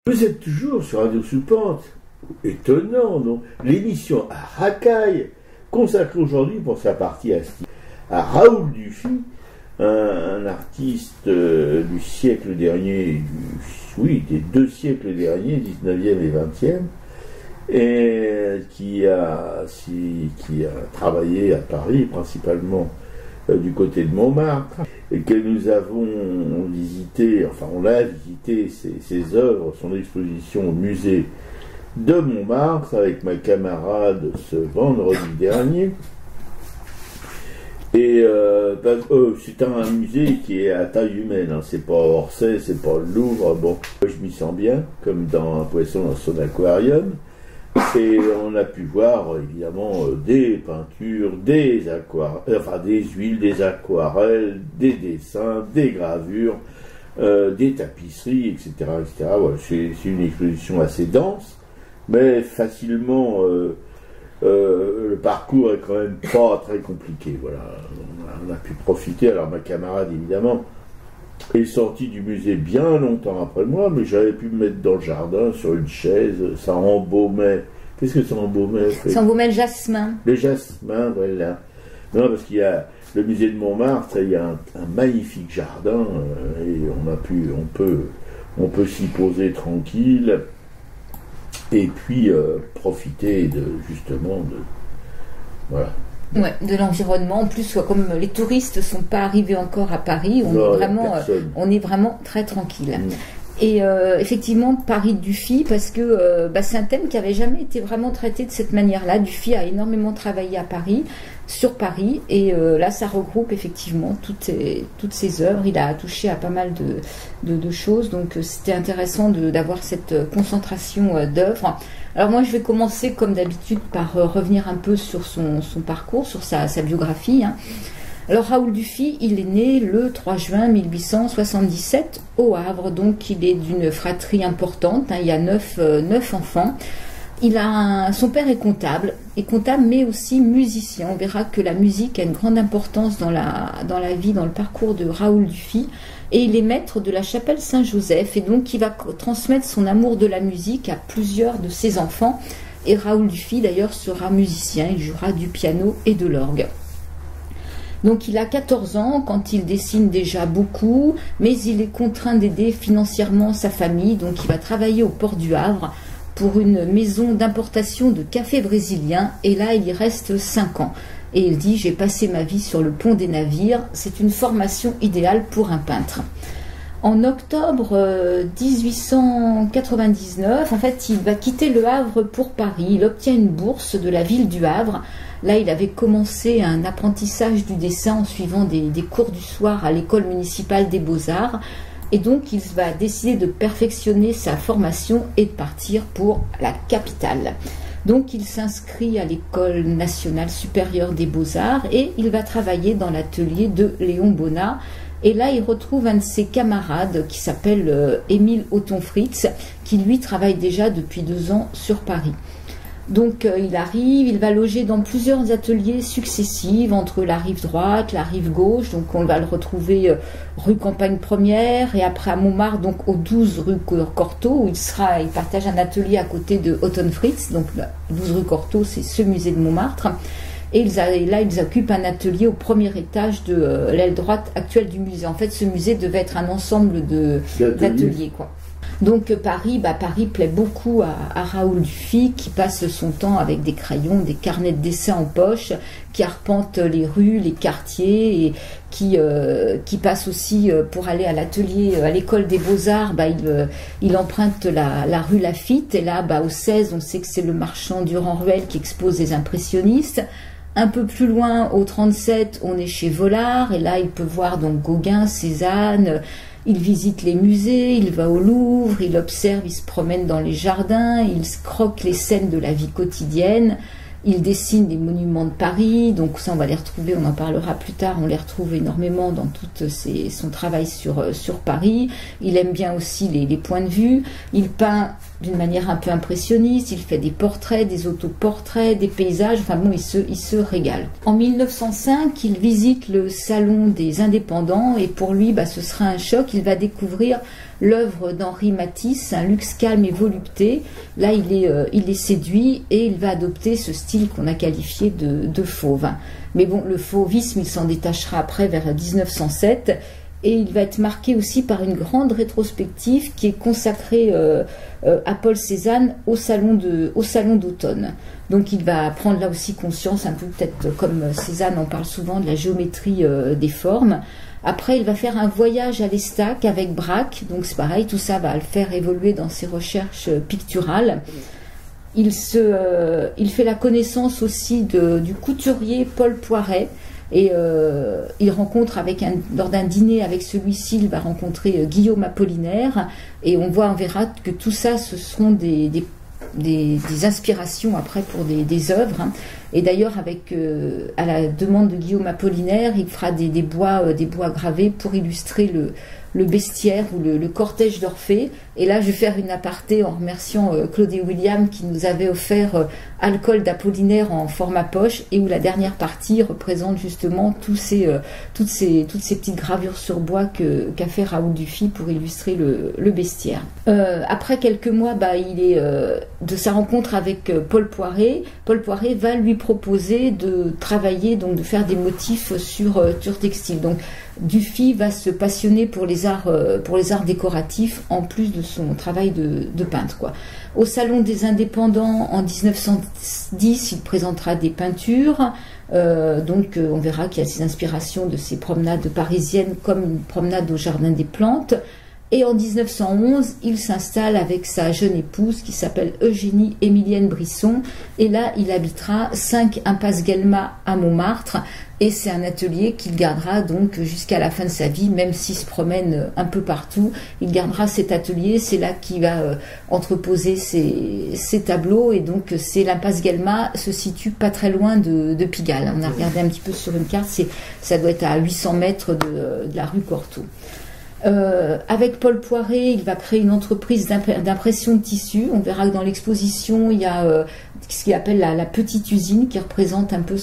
Vous êtes toujours sur Radio Sous-Pente. Étonnant, non? L'émission à Racaille, consacrée aujourd'hui pour sa partie à Raoul Dufy, un artiste du siècle dernier, des 2 siècles derniers, 19e et 20e, et qui a travaillé à Paris, principalement du côté de Montmartre, et que nous avons visité, enfin on a visité ses œuvres, son exposition au musée de Montmartre avec ma camarade ce vendredi dernier. Et c'est un musée qui est à taille humaine, hein. C'est pas Orsay, c'est pas le Louvre, bon, je m'y sens bien, comme dans un poisson dans son aquarium. Et on a pu voir évidemment des peintures, des huiles, des aquarelles, des dessins, des gravures, des tapisseries, etc. etc. Voilà, c'est une exposition assez dense, mais facilement, le parcours est quand même pas très compliqué. Voilà, on a pu profiter. Alors ma camarade évidemment est sortie du musée bien longtemps après moi, mais j'avais pu me mettre dans le jardin sur une chaise, ça embaumait. Qu'est-ce que ça embaumait? Ça embaumait le jasmin. Le jasmin, voilà. Non, parce qu'il y a le musée de Montmartre, il y a un magnifique jardin, et on peut s'y poser tranquille, et puis profiter voilà. Ouais, de l'environnement. En plus, comme les touristes ne sont pas arrivés encore à Paris, on est vraiment très tranquille. Et effectivement, Paris Dufy, parce que c'est un thème qui n'avait jamais été vraiment traité de cette manière-là. Dufy a énormément travaillé à Paris, sur Paris, et là, ça regroupe effectivement toutes ses œuvres. Il a touché à pas mal de choses, donc c'était intéressant d'avoir cette concentration d'œuvres. Alors moi, je vais commencer, comme d'habitude, par revenir un peu sur son parcours, sur sa biographie, hein. Alors Raoul Dufy, il est né le 3 juin 1877 au Havre, donc il est d'une fratrie importante, hein, il y a 9 enfants. Son père est comptable mais aussi musicien. On verra que la musique a une grande importance dans la vie, dans le parcours de Raoul Dufy. Et il est maître de la chapelle Saint-Joseph, et donc il va transmettre son amour de la musique à plusieurs de ses enfants. Et Raoul Dufy d'ailleurs sera musicien, il jouera du piano et de l'orgue. Donc il a 14 ans quand il dessine déjà beaucoup, mais il est contraint d'aider financièrement sa famille, donc il va travailler au port du Havre pour une maison d'importation de café brésilien, et là il y reste 5 ans. Et il dit « J'ai passé ma vie sur le pont des navires, c'est une formation idéale pour un peintre ». En octobre 1899, en fait, il va quitter le Havre pour Paris. Il obtient une bourse de la ville du Havre. Là, il avait commencé un apprentissage du dessin en suivant des cours du soir à l'école municipale des Beaux-Arts. Et donc, il va décider de perfectionner sa formation et de partir pour la capitale. Donc, il s'inscrit à l'école nationale supérieure des Beaux-Arts et il va travailler dans l'atelier de Léon Bonnat. Et là, il retrouve un de ses camarades qui s'appelle Émile Othon-Fritz, qui lui travaille déjà depuis 2 ans sur Paris. Donc il arrive, il va loger dans plusieurs ateliers successifs entre la rive droite, la rive gauche. Donc on va le retrouver rue Campagne Première et après à Montmartre, donc au 12 rue Cortot, où il partage un atelier à côté de Othon-Fritz. Donc 12 rue Cortot, c'est ce musée de Montmartre. Et là, ils occupent un atelier au premier étage de l'aile droite actuelle du musée. En fait, ce musée devait être un ensemble d'ateliers, quoi. Donc Paris plaît beaucoup à Raoul Dufy, qui passe son temps avec des crayons, des carnets de dessin en poche, qui arpente les rues, les quartiers, et qui passe aussi pour aller à l'atelier, à l'école des Beaux-Arts. Il emprunte la rue Laffitte, et là, au 16, on sait que c'est le marchand Durand-Ruel qui expose les impressionnistes. Un peu plus loin, au 37, on est chez Vollard, et là, il peut voir donc Gauguin, Cézanne. Il visite les musées, il va au Louvre, il observe, il se promène dans les jardins, il croque les scènes de la vie quotidienne, il dessine des monuments de Paris, donc ça on va les retrouver, on en parlera plus tard, on les retrouve énormément dans tout son travail sur Paris. Il aime bien aussi les points de vue, il peint d'une manière un peu impressionniste, il fait des portraits, des autoportraits, des paysages, enfin bon, il se régale. En 1905, il visite le salon des indépendants et pour lui, ce sera un choc, il va découvrir l'œuvre d'Henri Matisse, un luxe calme et volupté. Là, il est séduit et il va adopter ce style qu'on a qualifié de fauve. Mais bon, le fauvisme, il s'en détachera après vers 1907. Et il va être marqué aussi par une grande rétrospective qui est consacrée à Paul Cézanne au salon d'automne. Donc il va prendre là aussi conscience, un peu peut-être comme Cézanne en parle souvent, de la géométrie des formes. Après, il va faire un voyage à l'Estaque avec Braque. Donc c'est pareil, tout ça va le faire évoluer dans ses recherches picturales. Il fait la connaissance aussi du couturier Paul Poiret. Et il rencontre lors d'un dîner avec celui-ci, il va rencontrer Guillaume Apollinaire, et on verra que tout ça, ce seront des inspirations après pour des œuvres. Hein. Et d'ailleurs, à la demande de Guillaume Apollinaire, il fera des bois gravés pour illustrer le bestiaire ou le cortège d'Orphée. Et là, je vais faire une aparté en remerciant Claude et William qui nous avaient offert Alcool d'Apollinaire en format poche, et où la dernière partie représente justement toutes ces petites gravures sur bois qu'a fait Raoul Dufy pour illustrer le bestiaire. Après quelques mois, il est de sa rencontre avec Paul Poiret. Paul Poiret va lui proposer de travailler, donc de faire des motifs sur textile. Donc Dufy va se passionner pour les arts décoratifs en plus de son travail de peintre, quoi. Au Salon des Indépendants en 1910, il présentera des peintures. Donc on verra qu'il y a ces inspirations de ces promenades parisiennes comme une promenade au Jardin des Plantes. Et en 1911, il s'installe avec sa jeune épouse qui s'appelle Eugénie Émilienne Brisson. Et là, il habitera 5 impasse Guelma à Montmartre. Et c'est un atelier qu'il gardera donc jusqu'à la fin de sa vie, même s'il se promène un peu partout. Il gardera cet atelier, c'est là qu'il va entreposer ses tableaux. Et donc c'est l'impasse Guelma se situe pas très loin de Pigalle. On a regardé un petit peu sur une carte, ça doit être à 800 mètres de la rue Cortot. Avec Paul Poiret, il va créer une entreprise d'impression de tissus. On verra que dans l'exposition, il y a ce qu'il appelle la petite usine qui représente un peu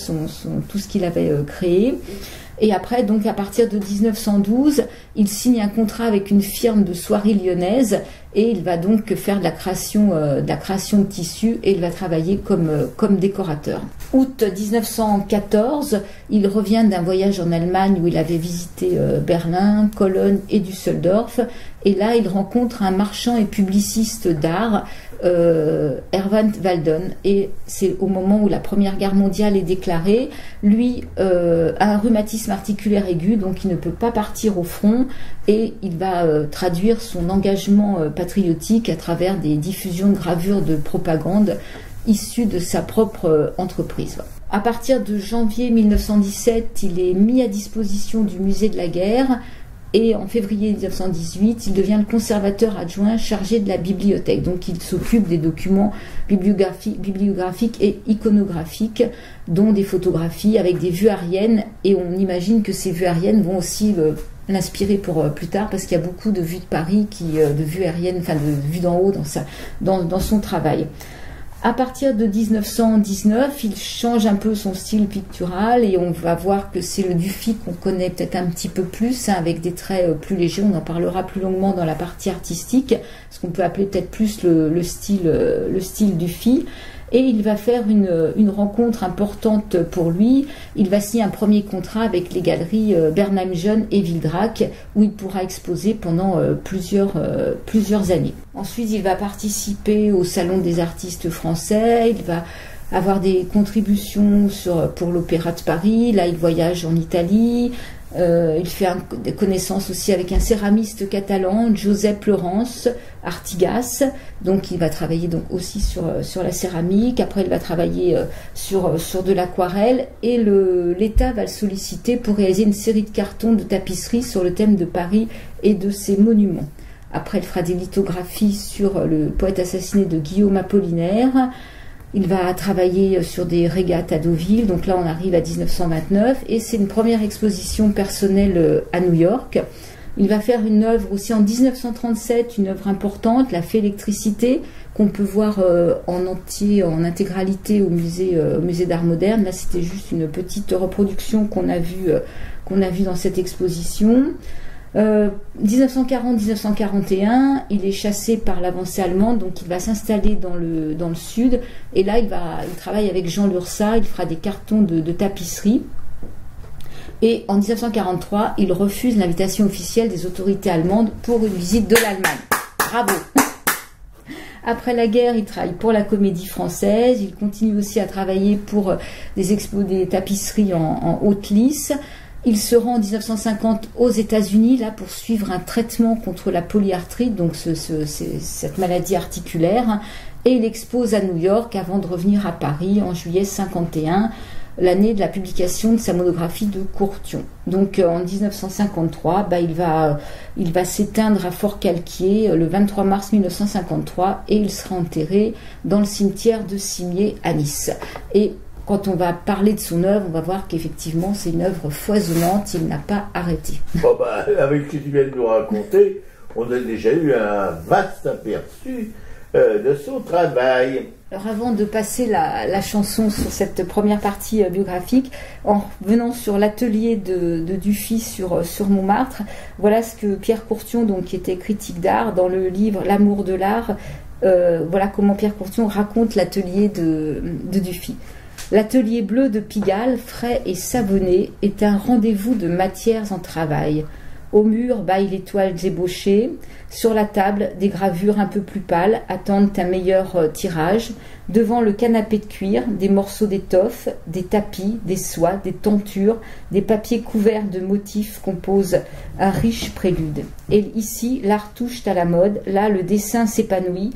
tout ce qu'il avait créé. Et après, donc à partir de 1912, il signe un contrat avec une firme de soierie lyonnaise et il va donc faire de la création de tissus et il va travailler comme décorateur. Août 1914, il revient d'un voyage en Allemagne où il avait visité Berlin, Cologne et Düsseldorf. Et là, il rencontre un marchand et publiciste d'art, Erwin Walden, et c'est au moment où la Première Guerre mondiale est déclarée. Lui a un rhumatisme articulaire aigu, donc il ne peut pas partir au front, et il va traduire son engagement patriotique à travers des diffusions de gravures de propagande issues de sa propre entreprise. À partir de janvier 1917, il est mis à disposition du musée de la guerre. Et en février 1918, il devient le conservateur adjoint chargé de la bibliothèque. Donc il s'occupe des documents bibliographiques et iconographiques, dont des photographies avec des vues aériennes. Et on imagine que ces vues aériennes vont aussi l'inspirer pour plus tard, parce qu'il y a beaucoup de vues de Paris, de vues aériennes, enfin de vues d'en haut dans son travail. À partir de 1919, il change un peu son style pictural et on va voir que c'est le Dufy qu'on connaît peut-être un petit peu plus, avec des traits plus légers. On en parlera plus longuement dans la partie artistique, ce qu'on peut appeler peut-être plus le style Dufy. Et il va faire une rencontre importante pour lui. Il va signer un premier contrat avec les galeries Bernheim-Jeune et Wildrac, où il pourra exposer pendant plusieurs années. Ensuite, il va participer au Salon des artistes français. Il va avoir des contributions pour l'Opéra de Paris. Là, il voyage en Italie. Il fait des connaissances aussi avec un céramiste catalan, Josep Laurence Artigas. Donc il va travailler donc aussi sur la céramique. Après il va travailler sur de l'aquarelle et l'État va le solliciter pour réaliser une série de cartons de tapisserie sur le thème de Paris et de ses monuments. Après il fera des lithographies sur le poète assassiné de Guillaume Apollinaire. Il va travailler sur des régates à Deauville, donc là on arrive à 1929, et c'est une première exposition personnelle à New York. Il va faire une œuvre aussi en 1937, une œuvre importante, La Fée Électricité, qu'on peut voir en entier, en intégralité au musée d'art moderne. Là, c'était juste une petite reproduction qu'on a vue dans cette exposition. 1940-1941, il est chassé par l'avancée allemande, donc il va s'installer dans le sud. Et là, il travaille avec Jean Lursa, il fera des cartons de tapisserie. Et en 1943, il refuse l'invitation officielle des autorités allemandes pour une visite de l'Allemagne. Bravo! Après la guerre, il travaille pour la Comédie Française. Il continue aussi à travailler pour des tapisseries en haute lisse. Il se rend en 1950 aux États-Unis là pour suivre un traitement contre la polyarthrite, donc cette maladie articulaire. Et il expose à New York avant de revenir à Paris en juillet 51. L'année de la publication de sa monographie de Courtion. Donc en 1953, il va s'éteindre à Fort-Calquier le 23 mars 1953 et il sera enterré dans le cimetière de Cimier à Nice. Et quand on va parler de son œuvre, on va voir qu'effectivement c'est une œuvre foisonnante, il n'a pas arrêté. Bon avec ce que tu viens de nous raconter, on a déjà eu un vaste aperçu de son travail. Alors avant de passer la chanson sur cette première partie biographique, en revenant sur l'atelier de Dufy sur Montmartre, voilà ce que Pierre Courtion, donc, qui était critique d'art, dans le livre L'amour de l'art, voilà comment Pierre Courtion raconte l'atelier de Dufy. L'atelier bleu de Pigalle, frais et savonné, est un rendez-vous de matières en travail. Au mur bâillent les toiles ébauchées. Sur la table, des gravures un peu plus pâles attendent un meilleur tirage. Devant le canapé de cuir, des morceaux d'étoffe, des tapis, des soies, des tentures, des papiers couverts de motifs composent un riche prélude. Et ici, l'art touche à la mode. Là, le dessin s'épanouit,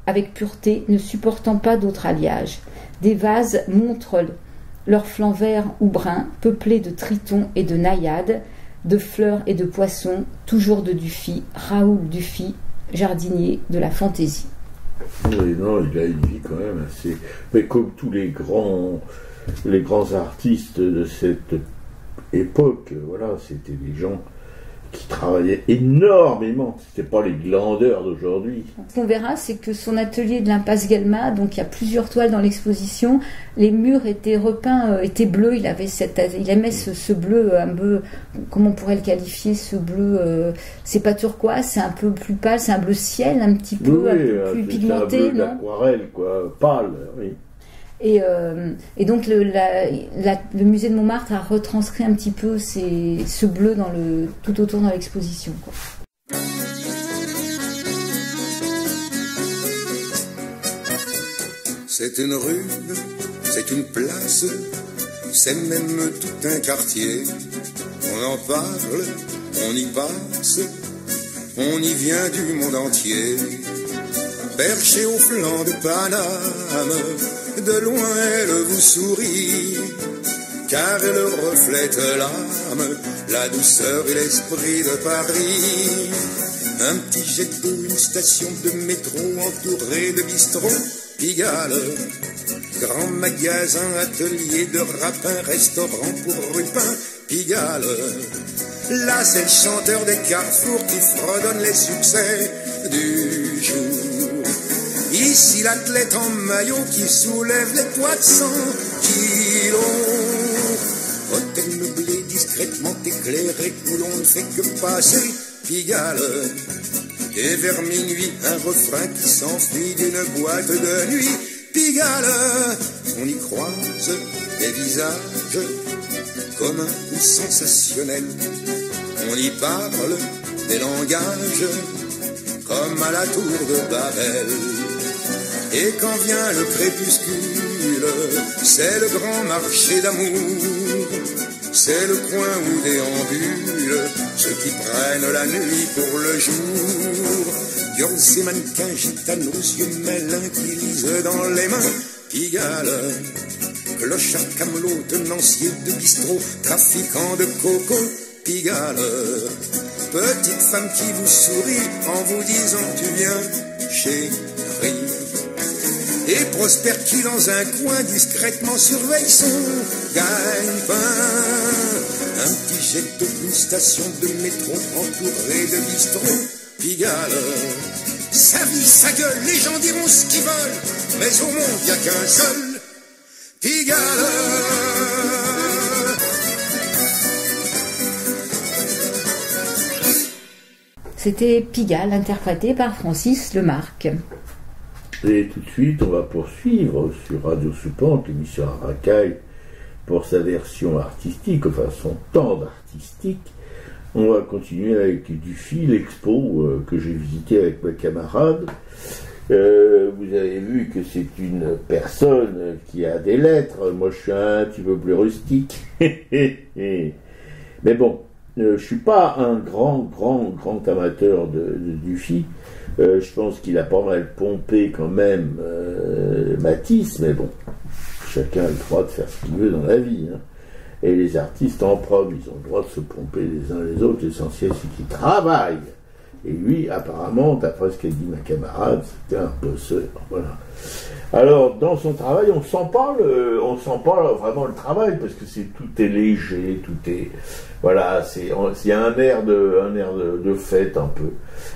avec pureté, ne supportant pas d'autre alliage. Des vases montrent leurs flancs verts ou bruns, peuplés de tritons et de naïades, de fleurs et de poissons, toujours de Dufy, Raoul Dufy, jardinier de la fantaisie. Oui, non, il a une vie quand même assez... Mais comme tous les grands artistes de cette époque, voilà, c'était des gens qui travaillait énormément. C'était pas les glandeurs d'aujourd'hui. Ce qu'on verra, c'est que son atelier de l'impasse Guelma, donc il y a plusieurs toiles dans l'exposition, les murs étaient repeints, étaient bleus. Il aimait ce bleu un peu, comment on pourrait le qualifier, ce bleu, c'est pas turquoise, c'est un peu plus pâle, c'est un bleu ciel un petit peu, oui, un peu plus pigmenté, c'est un bleu d'aquarelle, quoi, pâle, oui. Et donc le musée de Montmartre a retranscrit un petit peu ce bleu tout autour dans l'exposition, quoi. C'est une rue, c'est une place, c'est même tout un quartier. On en parle, on y passe, on y vient du monde entier. Perché au flanc de Paname, de loin elle vous sourit, car elle reflète l'âme, la douceur et l'esprit de Paris. Un petit jet d'eau, une station de métro entourée de bistrots, Pigalle, grand magasin, atelier de rapin, restaurant pour rupins, Pigalle. Là c'est le chanteur des carrefours qui fredonne les succès du jour. Ici l'athlète en maillot qui soulève les poids de 100 kilos. Hôtel meublé discrètement éclairé où l'on ne fait que passer, Pigalle. Et vers minuit un refrain qui s'enfuit d'une boîte de nuit, Pigalle. On y croise des visages communs ou sensationnels. On y parle des langages comme à la tour de Babel. Et quand vient le crépuscule, c'est le grand marché d'amour. C'est le coin où déambulent ceux qui prennent la nuit pour le jour. Girls et mannequins, gitanos, yeux mélins qui lisent dans les mains, Pigalle. Clochard, camelot, tenancier de bistrot, trafiquant de coco, Pigalle. Petite femme qui vous sourit en vous disant tu viens, chérie. et prospère qui dans un coin discrètement surveille son gagne-pain. Un petit jet d'une station de métro entouré de bistrots, Pigalle. Sa vie, sa gueule, les gens diront ce qu'ils veulent, mais au monde y a qu'un seul Pigalle. C'était Pigalle, interprété par Francis Lemarque. Et tout de suite, on va poursuivre sur Radio Soupente, l'émission à Racaille, pour sa version artistique, enfin son temps artistique. On va continuer avec Dufy, l'expo que j'ai visité avec ma camarade. Vous avez vu que c'est une personne qui a des lettres. Moi, je suis un petit peu plus rustique. Mais bon, je suis pas un grand amateur de Dufy. Je pense qu'il a pas mal pompé quand même Matisse, mais bon, chacun a le droit de faire ce qu'il veut dans la vie. Hein. Et les artistes en prod, ils ont le droit de se pomper les uns les autres. L'essentiel, c'est qu'ils travaillent. Et lui, apparemment, d'après ce qu'a dit ma camarade, c'était un bosseur. Voilà. Alors, dans son travail, on sent pas vraiment le travail, parce que tout est léger, tout est, voilà, il y a un air de fête un peu,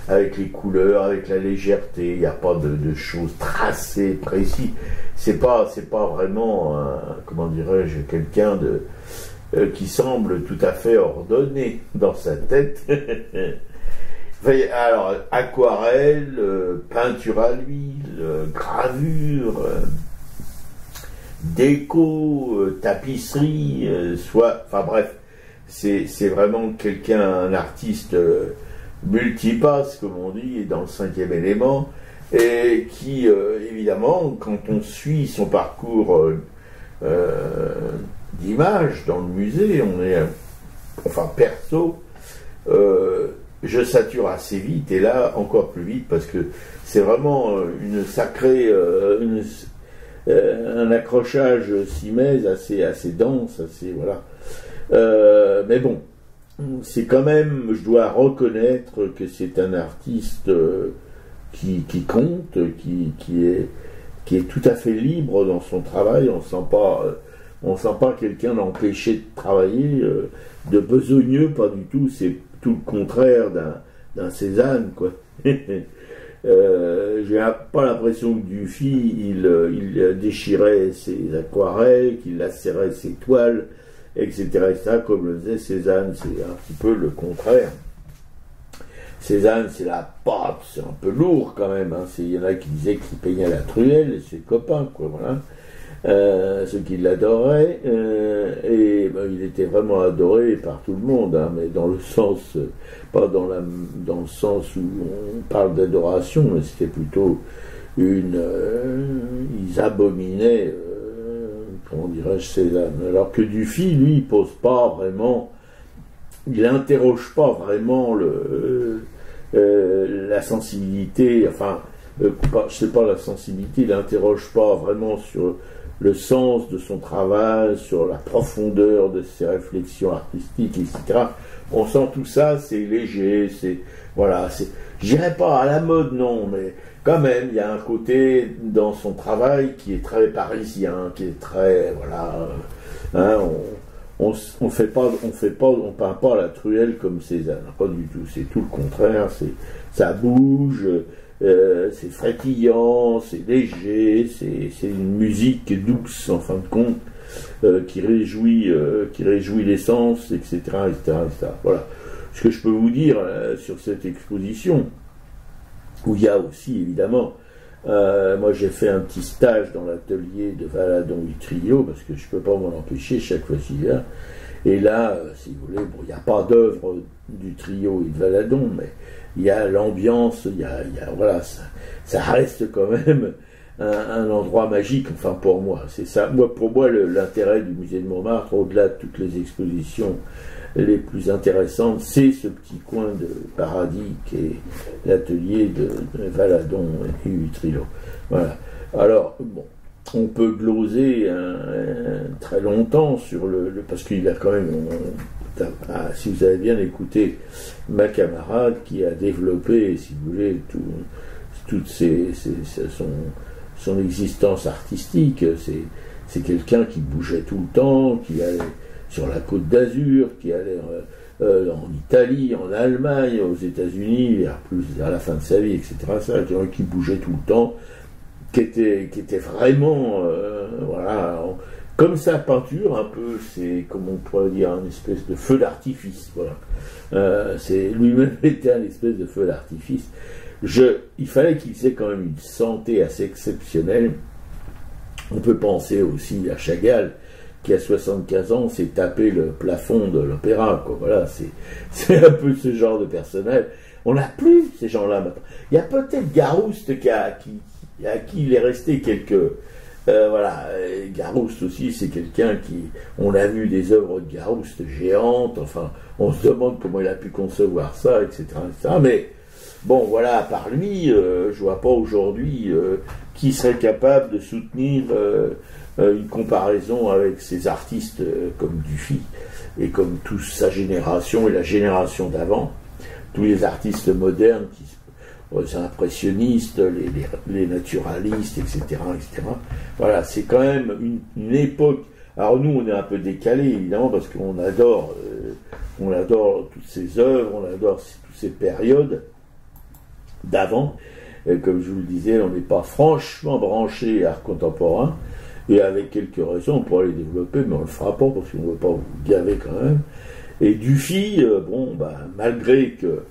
avec les couleurs, avec la légèreté. Il n'y a pas de choses tracées, précises. C'est pas vraiment, comment dirais-je, quelqu'un qui semble tout à fait ordonné dans sa tête. Alors, aquarelle, peinture à l'huile, gravure, déco, tapisserie, enfin bref, c'est vraiment un artiste multipasse, comme on dit, dans le 5e élément, et qui, évidemment, quand on suit son parcours d'image dans le musée, perso, je sature assez vite, et là encore plus vite, parce que c'est vraiment un accrochage simèse assez dense, voilà. Mais bon, c'est quand même, je dois reconnaître que c'est un artiste qui compte, qui est tout à fait libre dans son travail. On sent pas quelqu'un d'empêché de travailler, de besogneux, pas du tout. C'est tout le contraire d'un Cézanne, quoi. J'ai pas l'impression que Dufy, il déchirait ses aquarelles, qu'il lacérait ses toiles, etc., comme le faisait Cézanne. C'est un petit peu le contraire. Cézanne, c'est la pâte, c'est un peu lourd quand même. Hein. Il y en a qui disaient qu'il peignait la truelle, et ses copains, quoi, voilà. Ceux qui l'adoraient, et il était vraiment adoré par tout le monde, hein, mais dans le sens, pas dans le sens où on parle d'adoration, mais c'était plutôt ils abominaient, comment dirais-je, Cézanne. Alors que Dufy, lui, il pose pas vraiment, il n'interroge pas vraiment la sensibilité, enfin, je sais pas la sensibilité, il n'interroge pas vraiment sur le sens de son travail, sur la profondeur de ses réflexions artistiques, etc. On sent tout ça, c'est léger, je dirais pas à la mode, non, mais quand même, il y a un côté dans son travail qui est très parisien, qui est très, voilà, hein, on peint pas la truelle comme Cézanne, pas du tout, c'est tout le contraire, ça bouge, c'est frétillant, c'est léger, c'est une musique douce en fin de compte, qui réjouit les sens, etc., etc. Voilà ce que je peux vous dire sur cette exposition, où il y a aussi évidemment, moi j'ai fait un petit stage dans l'atelier de Valadon-Utrillo, parce que je peux pas m'en empêcher chaque fois qu'il y a. Et là, si vous voulez, il n'y a pas d'œuvre du trio et de Valadon, mais il y a l'ambiance, voilà, ça reste quand même un endroit magique, enfin pour moi, c'est ça. Pour moi, l'intérêt du musée de Montmartre, au-delà de toutes les expositions les plus intéressantes, c'est ce petit coin de paradis qui est l'atelier de Valadon et Utrillo. Voilà. Alors, bon, on peut gloser très longtemps sur parce qu'il a quand même, si vous avez bien écouté ma camarade qui a développé, si vous voulez, son existence artistique. C'est quelqu'un qui bougeait tout le temps, qui allait sur la Côte d'Azur, qui allait en Italie, en Allemagne, aux États-Unis, vers la fin de sa vie, etc. C'est quelqu'un qui bougeait tout le temps, qui était vraiment, voilà, comme sa peinture, un peu, c'est, comme on pourrait dire, une espèce de feu d'artifice, voilà. Lui-même était un espèce de feu d'artifice. Il fallait qu'il ait quand même une santé assez exceptionnelle. On peut penser aussi à Chagall, qui à 75 ans s'est tapé le plafond de l'opéra, quoi. Voilà, c'est un peu ce genre de personnage. On n'a plus ces gens-là maintenant. Il y a peut-être Garouste à qui il est resté quelques... voilà, Garouste aussi, c'est quelqu'un on a vu des œuvres de Garouste géantes, enfin, on se demande comment il a pu concevoir ça, etc. Mais, bon, voilà, à part lui, je vois pas aujourd'hui qui serait capable de soutenir une comparaison avec ces artistes comme Dufy, et comme toute sa génération, et la génération d'avant, tous les artistes modernes les impressionnistes, les naturalistes, etc., etc. Voilà, c'est quand même une époque. Alors nous, on est un peu décalé, évidemment, parce qu'on adore toutes ces œuvres, on adore toutes ces périodes d'avant. Comme je vous le disais, on n'est pas franchement branché art contemporain, et avec quelques raisons, on pourrait les développer, mais on le fera pas, parce qu'on ne veut pas vous gaver quand même. Et Dufy, malgré que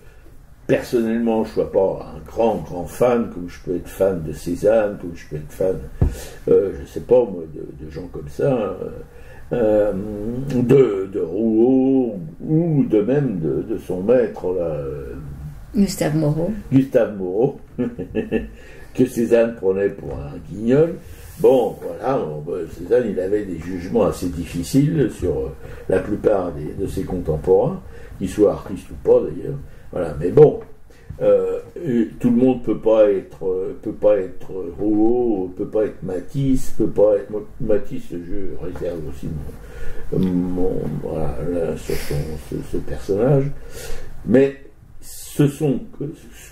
personnellement, je ne sois pas un grand fan, comme je peux être fan de Cézanne, comme je peux être fan, je ne sais pas, moi, de gens comme ça, de Rouault, ou de même de son maître, là, Gustave Moreau, que Cézanne prenait pour un guignol. Bon, voilà, Cézanne, il avait des jugements assez difficiles sur la plupart de ses contemporains, qu'ils soient artistes ou pas d'ailleurs. Voilà, mais bon, tout le monde peut pas être Rouault, peut pas être Matisse, peut pas être Matisse. Je réserve aussi voilà, sur ce personnage, mais ce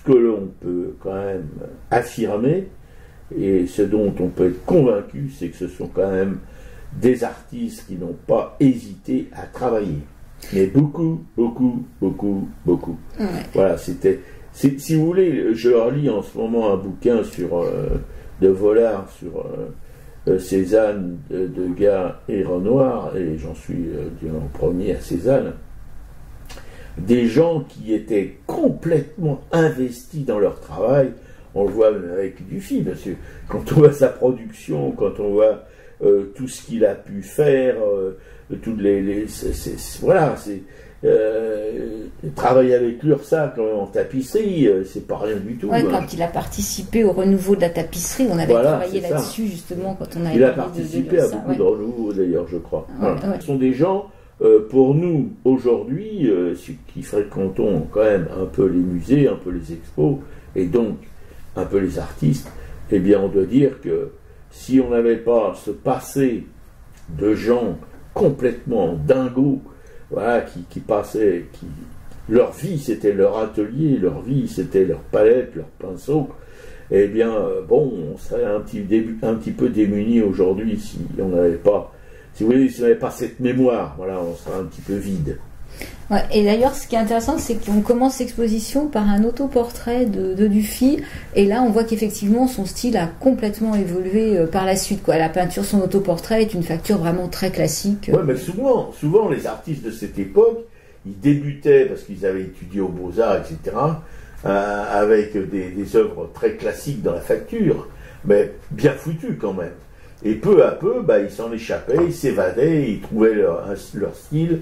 que l'on peut quand même affirmer, et ce dont on peut être convaincu, c'est que ce sont quand même des artistes qui n'ont pas hésité à travailler. Mais beaucoup. Ouais. Voilà, si vous voulez, je relis en ce moment un bouquin de Vollard sur Cézanne, Degas et Renoir, et j'en suis en premier à Cézanne. Des gens qui étaient complètement investis dans leur travail. On le voit même avec Dufy, parce que quand on voit sa production, quand on voit tout ce qu'il a pu faire, toutes voilà, travailler avec l'URSSAF en tapisserie, c'est pas rien du tout. Ouais, quand il a participé au renouveau de la tapisserie, on avait travaillé là-dessus justement quand on a. Il a participé à beaucoup de renouveaux d'ailleurs, je crois. Ouais. Ce sont des gens, pour nous aujourd'hui, qui fréquentons quand même un peu les musées, un peu les expos, et donc un peu les artistes, eh bien on doit dire que si on n'avait pas ce passé de gens complètement dingos, voilà, qui passaient, leur vie c'était leur atelier, leur vie c'était leur palette, leur pinceau, eh bien on serait un petit peu démunis aujourd'hui si on n'avait pas, si vous voulez, si on n'avait pas cette mémoire, voilà, on serait un petit peu vide. Ouais, et d'ailleurs, ce qui est intéressant, c'est qu'on commence l'exposition par un autoportrait de Dufy, et là, on voit qu'effectivement, son style a complètement évolué par la suite, quoi. La peinture, son autoportrait est une facture vraiment très classique. Oui, mais souvent, les artistes de cette époque, ils débutaient parce qu'ils avaient étudié aux Beaux-Arts, etc., avec des œuvres très classiques dans la facture, mais bien foutues quand même. Et peu à peu, ils s'en échappaient, ils s'évadaient, ils trouvaient leur style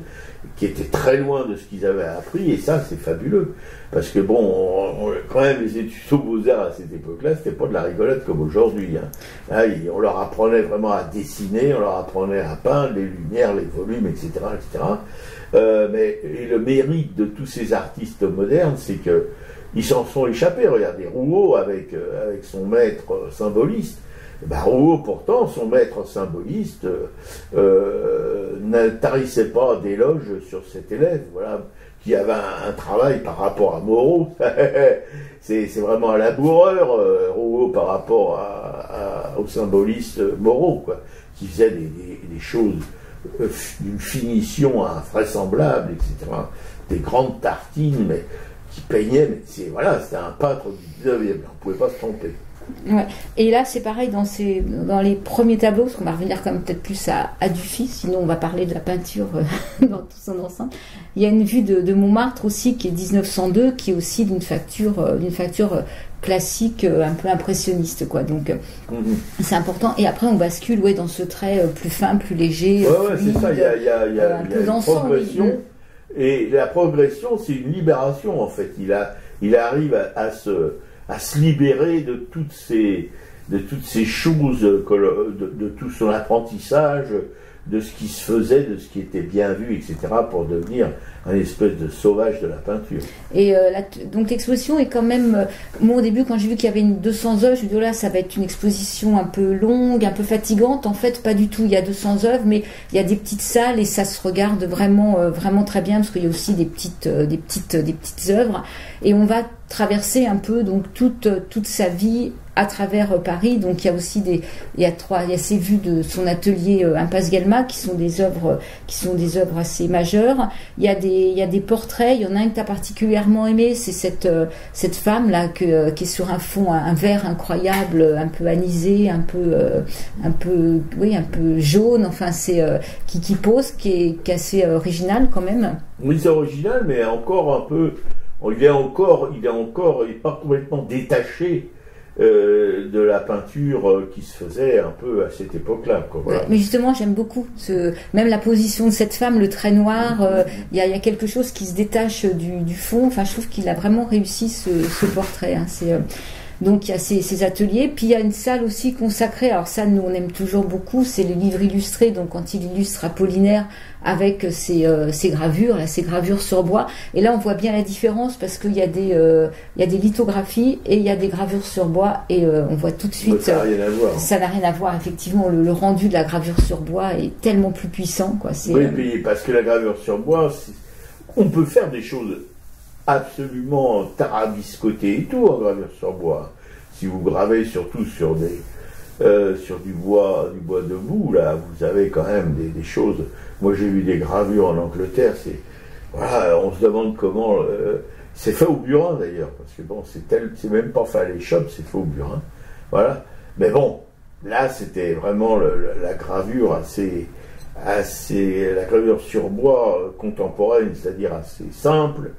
qui était très loin de ce qu'ils avaient appris, et ça, c'est fabuleux. Parce que quand même, les études aux Beaux-Arts à cette époque-là, c'était pas de la rigolade comme aujourd'hui. Hein. Là, on leur apprenait vraiment à dessiner, on leur apprenait à peindre, les lumières, les volumes, etc. etc. Et le mérite de tous ces artistes modernes, c'est que ils s'en sont échappés. Regardez, Rouault avec son maître symboliste. Rouault, pourtant, son maître symboliste, ne tarissait pas d'éloges sur cet élève. Voilà. qui avait un travail par rapport à Moreau. C'est vraiment un laboureur, Rouault, par rapport au symboliste Moreau, quoi, qui faisait des choses d'une finition invraisemblable, etc. Des grandes tartines, mais qui peignaient, mais c'était un peintre du 19e, on ne pouvait pas se tromper. Ouais. Et là, c'est pareil dans les premiers tableaux, parce qu'on va revenir quand même peut-être plus à Dufy, sinon on va parler de la peinture dans tout son ensemble. Il y a une vue de Montmartre aussi qui est 1902, qui est aussi d'une facture classique, un peu impressionniste, quoi. Donc c'est important. Et après, on bascule, dans ce trait plus fin, plus léger. Ouais, c'est ça. Il y a une progression. Et la progression, c'est une libération en fait. Il arrive à se libérer de toutes ces choses, de tout son apprentissage, de ce qui se faisait, de ce qui était bien vu, etc., pour devenir un espèce de sauvage de la peinture. Et donc l'exposition est quand même... moi, au début, quand j'ai vu qu'il y avait 200 œuvres, je me dis, là, ça va être une exposition un peu longue, un peu fatigante. En fait, pas du tout. Il y a 200 œuvres, mais il y a des petites salles et ça se regarde vraiment très bien, parce qu'il y a aussi des petites œuvres. Et on va traverser un peu donc toute sa vie à travers Paris. Donc il y a aussi il y a ces vues de son atelier Impasse Galma qui sont des œuvres assez majeures. Il y a des portraits. Il y en a un que tu as particulièrement aimé, c'est cette femme là qui est sur un fond un vert incroyable, un peu anisé, un peu jaune. Enfin c'est qui pose, qui est assez original quand même. Oui, c'est original, mais encore un peu. Il est pas complètement détaché de la peinture qui se faisait un peu à cette époque-là. Voilà. Ouais, mais justement, j'aime beaucoup même la position de cette femme, le trait noir. Il y a quelque chose qui se détache du fond. Enfin, je trouve qu'il a vraiment réussi ce portrait. Hein. Donc il y a ces ateliers, puis il y a une salle aussi consacrée, alors ça nous on aime toujours beaucoup, c'est les livres illustrés, donc quand il illustre Apollinaire avec ses gravures, là, ces gravures sur bois, et là on voit bien la différence parce qu'il y a des lithographies et il y a des gravures sur bois, et on voit tout de suite, ça n'a rien à voir. Ça n'a rien à voir, effectivement, le rendu de la gravure sur bois est tellement plus puissant, quoi. Oui, puis parce que la gravure sur bois, on peut faire des choses absolument tarabiscoté et tout en gravure sur bois. Si vous gravez surtout sur du bois debout, là, vous avez quand même des choses. Moi, j'ai vu des gravures en Angleterre. On se demande comment. C'est fait au burin d'ailleurs, parce que bon, c'est même pas fait à l'échoppe, c'est fait au burin. Voilà. Mais bon, là, c'était vraiment la gravure la gravure sur bois contemporaine, c'est-à-dire assez simple.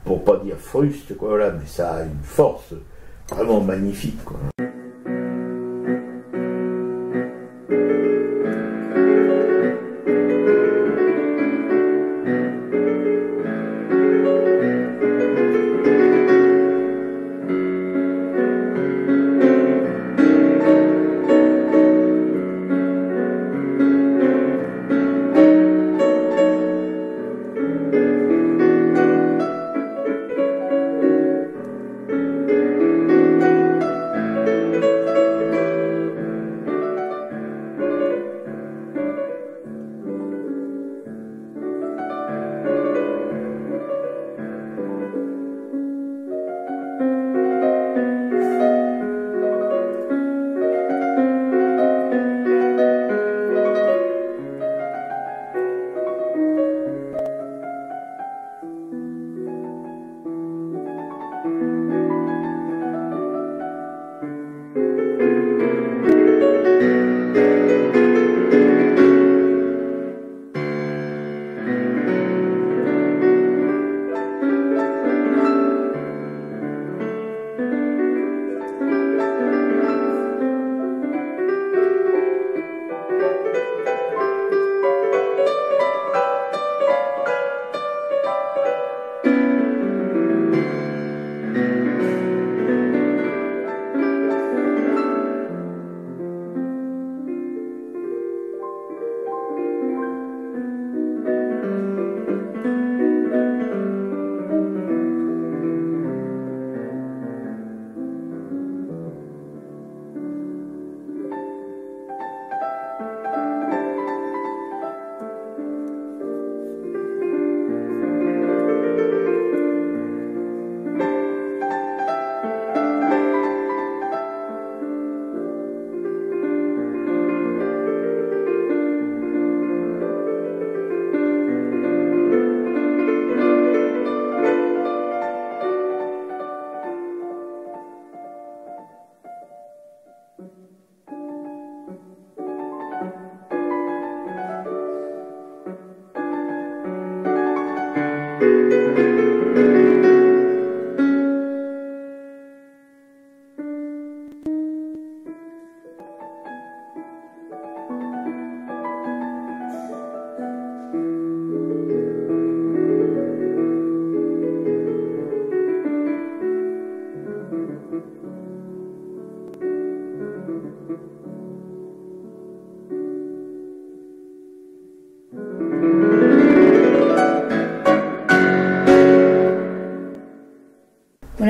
Pour pas dire fruste, quoi, voilà, mais ça a une force vraiment magnifique, quoi.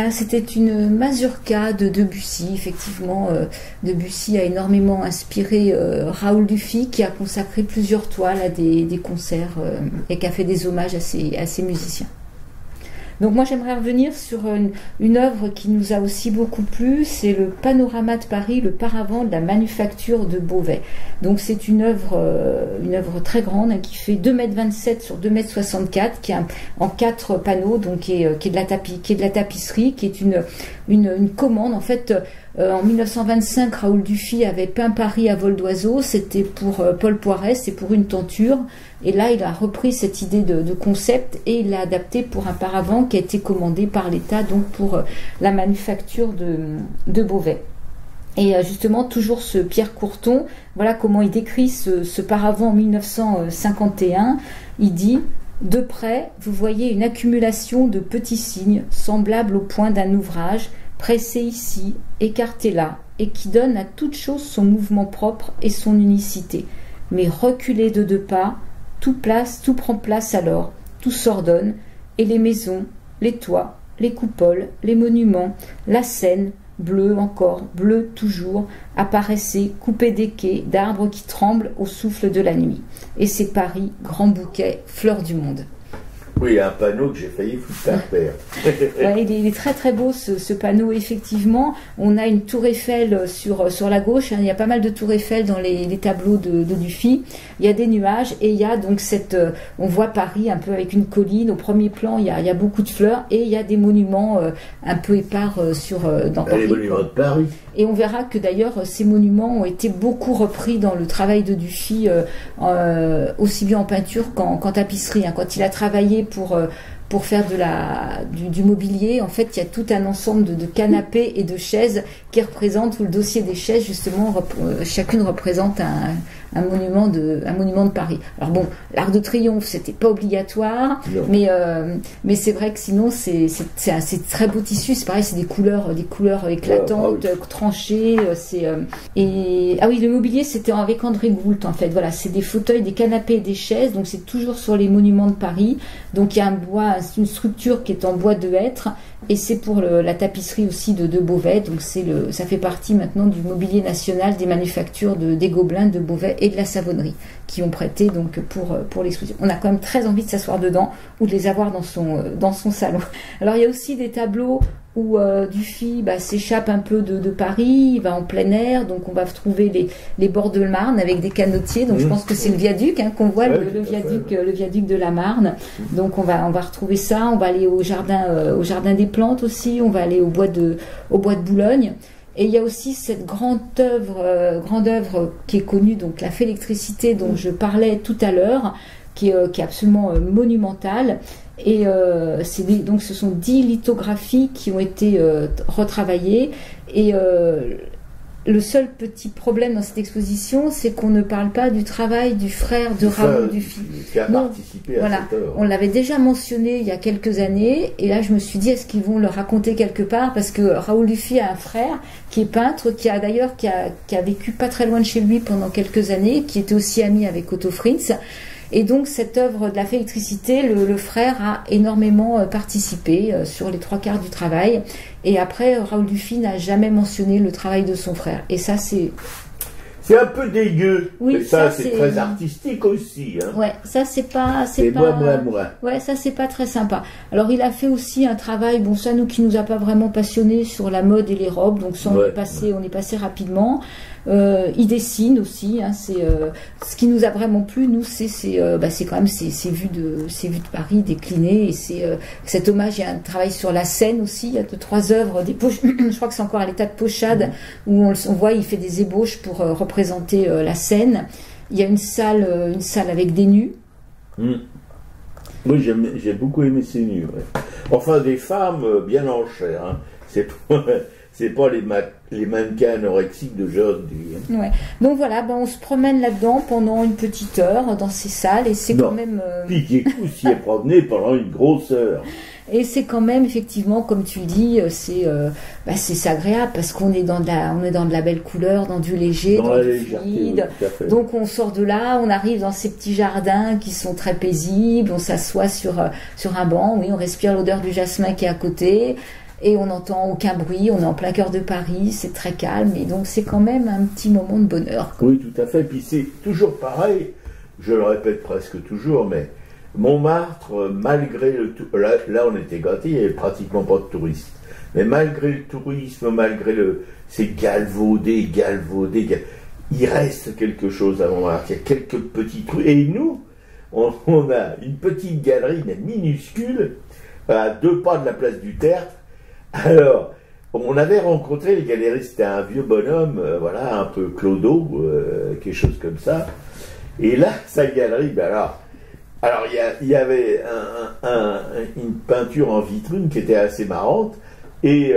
ben, c'était une mazurka de Debussy, effectivement. Debussy a énormément inspiré Raoul Dufy, qui a consacré plusieurs toiles à des concerts et qui a fait des hommages à ces musiciens. Donc moi j'aimerais revenir sur une œuvre qui nous a aussi beaucoup plu, c'est le Panorama de Paris, le paravent de la manufacture de Beauvais. Donc c'est une œuvre très grande, hein, qui fait 2,27 m sur 2,64 m, qui est en 4 panneaux, donc qui est de la tapisserie, qui est une commande. En fait, en 1925, Raoul Dufy avait peint Paris à vol d'oiseau, c'était pour Paul Poiret, c'est pour une tenture. Et là, il a repris cette idée de concept et il l'a adapté pour un paravent qui a été commandé par l'État, donc pour la manufacture de Beauvais. Et justement, toujours ce Pierre Courton, voilà comment il décrit ce paravent en 1951. Il dit: de près, vous voyez une accumulation de petits signes, semblables au point d'un ouvrage, pressé ici, écarté là, et qui donne à toute chose son mouvement propre et son unicité. Mais reculé de 2 pas, tout prend place alors, tout s'ordonne, et les maisons, les toits, les coupoles, les monuments, la Seine, bleue encore, bleue toujours, apparaissaient coupés des quais d'arbres qui tremblent au souffle de la nuit. Et c'est Paris, grand bouquet, fleur du monde. Oui, il y a un panneau que j'ai failli foutre par terre. Ouais, il est très très beau ce panneau, effectivement. On a une tour Eiffel sur la gauche, hein. Il y a pas mal de tours Eiffel dans les tableaux de Dufy. Il y a des nuages et il y a donc on voit Paris un peu avec une colline. Au premier plan, il y a beaucoup de fleurs et il y a des monuments un peu épars dans Paris. Les monuments de Paris. Et on verra que d'ailleurs ces monuments ont été beaucoup repris dans le travail de Dufy, aussi bien en peinture qu'en tapisserie, hein. Quand il a travaillé pour faire du mobilier, en fait, il y a tout un ensemble de canapés et de chaises qui représentent, où le dossier des chaises, justement, chacune représente un monument de Paris. Alors bon, l'Arc de Triomphe, c'était pas obligatoire, mais c'est vrai que sinon c'est très beau tissu. C'est pareil, c'est des couleurs éclatantes, tranchées. Ah oui, le mobilier, c'était avec André Goult, en fait. Voilà, c'est des fauteuils, des canapés et des chaises. Donc c'est toujours sur les monuments de Paris. Donc il y a une structure qui est en bois de hêtre. Et c'est pour la tapisserie aussi de Beauvais, donc ça fait partie maintenant du mobilier national des manufactures des Gobelins, de Beauvais et de la Savonnerie, qui ont prêté donc pour l'exposition. On a quand même très envie de s'asseoir dedans ou de les avoir dans son salon. Alors il y a aussi des tableaux où Dufy s'échappe un peu de Paris, il va en plein air, donc on va trouver les bords de Marne avec des canotiers, donc je pense que c'est le viaduc, hein, qu'on voit, le viaduc de la Marne. Donc on va retrouver ça, on va aller au jardin des plantes aussi, on va aller au bois de Boulogne. Et il y a aussi cette grande œuvre qui est connue, donc la Félectricité dont je parlais tout à l'heure, qui est absolument monumentale. Et donc ce sont 10 lithographies qui ont été retravaillées. Et le seul petit problème dans cette exposition, c'est qu'on ne parle pas du travail du frère de Raoul Dufy. Qui a participé à cette œuvre. On l'avait déjà mentionné il y a quelques années, et là je me suis dit, est-ce qu'ils vont le raconter quelque part, parce que Raoul Dufy a un frère qui est peintre, qui a vécu pas très loin de chez lui pendant quelques années, qui était aussi ami avec Otto Fritz. Et donc cette œuvre de la Félectricité, le frère a énormément participé sur les 3/4 du travail. Et après, Raoul Dufy n'a jamais mentionné le travail de son frère. Et ça, c'est un peu dégueu. Oui, mais ça c'est très artistique aussi. Hein. Ouais, ça c'est pas. Moi. Ouais, ça c'est pas très sympa. Alors il a fait aussi un travail, bon ça qui nous a pas vraiment passionné sur la mode et les robes, donc ça on est passé rapidement. Il dessine aussi, hein, ce qui nous a vraiment plu, nous, c'est quand même ces vues de Paris déclinées, et cet hommage. Il y a un travail sur la Seine aussi, il y a 2-3 œuvres, je crois que c'est encore à l'état de pochade, où on voit, il fait des ébauches pour représenter la Seine. Il y a une salle avec des nus. Oui, j'ai beaucoup aimé ces nus. Ouais. Enfin, des femmes bien en chair. Hein. C'est pas les mannequins anorexiques de aujourd'hui. Hein. Ouais. Donc voilà, on se promène là-dedans pendant une petite heure dans ces salles, et c'est quand même. Piquet-Coup s'y est promené pendant une grosse heure. Et c'est quand même, effectivement, comme tu le dis, c'est agréable, parce qu'on est dans de la belle couleur, dans du léger, dans du fluide. Oui, donc on sort de là, on arrive dans ces petits jardins qui sont très paisibles, on s'assoit sur un banc, oui, on respire l'odeur du jasmin qui est à côté. et on n'entend aucun bruit, on est en plein cœur de Paris, c'est très calme, et donc c'est quand même un petit moment de bonheur. Oui, tout à fait. Puis c'est toujours pareil, je le répète presque toujours, mais Montmartre, malgré le... Là, on était gâtés, il n'y avait pratiquement pas de touristes. Mais malgré le tourisme, malgré c'est galvaudé, il reste quelque chose à Montmartre. Il y a quelques petits trucs. Et nous, on a une petite galerie, mais minuscule, à 2 pas de la place du Tertre. Alors, on avait rencontré les galeristes, c'était un vieux bonhomme, voilà, un peu clodo, quelque chose comme ça. Et là, sa galerie, ben alors il y avait une peinture en vitrine qui était assez marrante, et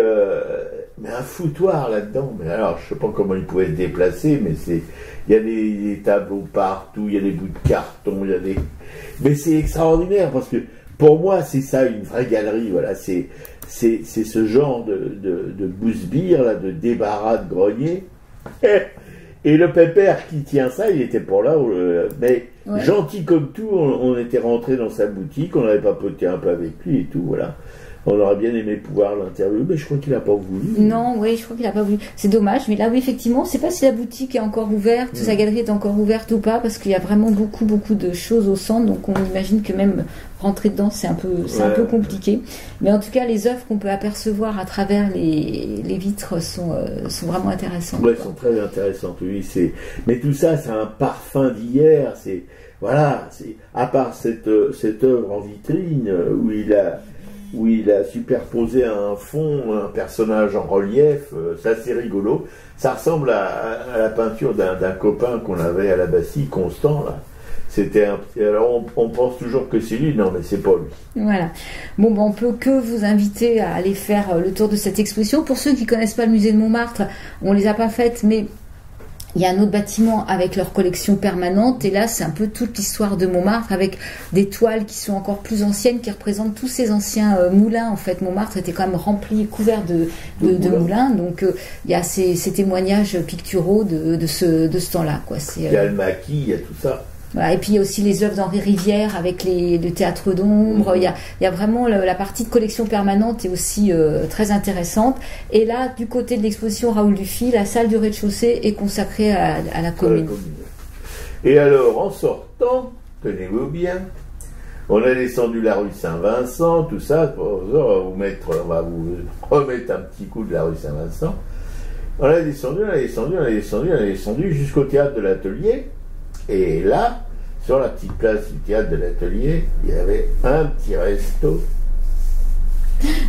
mais un foutoir là-dedans. Mais alors, je sais pas comment il pouvait se déplacer, mais il y a des tableaux partout, il y a des bouts de carton, mais c'est extraordinaire, parce que pour moi, c'est ça, une vraie galerie, voilà, c'est ce genre de bousbire, là, de débarras de grenier. Et le pépère qui tient ça, il était pour là, mais ouais. Gentil comme tout, on était rentré dans sa boutique, on avait papoté un peu avec lui et tout, voilà. On aurait bien aimé pouvoir l'interviewer, mais je crois qu'il n'a pas voulu. Non, oui, je crois qu'il n'a pas voulu. C'est dommage, mais là, oui, effectivement, on ne sait pas si la boutique est encore ouverte, sa galerie est encore ouverte ou pas, parce qu'il y a vraiment beaucoup de choses au centre, donc on imagine que même rentrer dedans, c'est un peu compliqué. Mais en tout cas, les œuvres qu'on peut apercevoir à travers les vitres sont vraiment intéressantes. Oui, elles sont très intéressantes, oui. Mais tout ça, c'est un parfum d'hier. Voilà, à part cette œuvre en vitrine où il a superposé à un fond un personnage en relief, c'est assez rigolo. Ça ressemble à la peinture d'un copain qu'on avait à la Bastille, Constant, là. Alors on pense toujours que c'est lui, non mais c'est pas lui. Voilà. Bon, on peut que vous inviter à aller faire le tour de cette exposition. Pour ceux qui connaissent pas le musée de Montmartre, on les a pas faites, mais il y a un autre bâtiment avec leur collection permanente, et là c'est un peu toute l'histoire de Montmartre avec des toiles qui sont encore plus anciennes, qui représentent tous ces anciens moulins. En fait, Montmartre était quand même rempli, couvert de moulins, donc il y a ces témoignages picturaux de ce temps-là, quoi. Il y a le maquis, il y a tout ça. Voilà, et puis il y a aussi les œuvres d'Henri Rivière avec le théâtre d'ombre. Il y a vraiment la partie de collection permanente est aussi très intéressante. Et là, du côté de l'exposition Raoul Dufy, la salle du rez-de-chaussée est consacrée à la commune. Et alors, en sortant, tenez-vous bien, on a descendu la rue Saint-Vincent, tout ça, on va vous remettre un petit coup de la rue Saint-Vincent. On a descendu jusqu'au théâtre de l'Atelier. Et là, sur la petite place du théâtre de l'Atelier, il y avait un petit resto.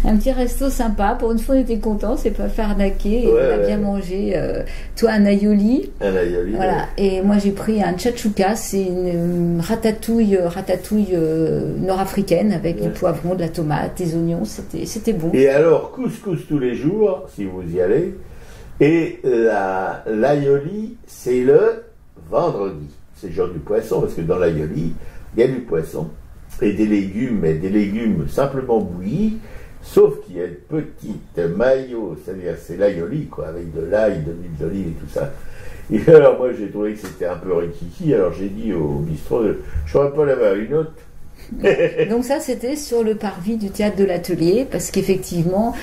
Un petit resto sympa. Pour une fois, on était contents, c'est pas faire arnaquer. On a bien mangé. Toi, un aioli. Un aioli. Voilà. Ouais. Et moi, j'ai pris un tchatchouka. C'est une ratatouille nord-africaine avec du poivron, de la tomate, des oignons. C'était bon. Et alors, couscous tous les jours, si vous y allez. Et l'aioli, c'est le vendredi. C'est le genre du poisson, parce que dans l'aioli, il y a du poisson et des légumes, mais des légumes simplement bouillis, sauf qu'il y a une petite mayo, c'est-à-dire c'est l'aioli, quoi, avec de l'ail, de l'huile d'olive et tout ça. Et alors moi j'ai trouvé que c'était un peu rikiki, alors j'ai dit au bistrot, je ne pourrais pas l'avoir une autre. Donc ça c'était sur le parvis du théâtre de l'Atelier, parce qu'effectivement,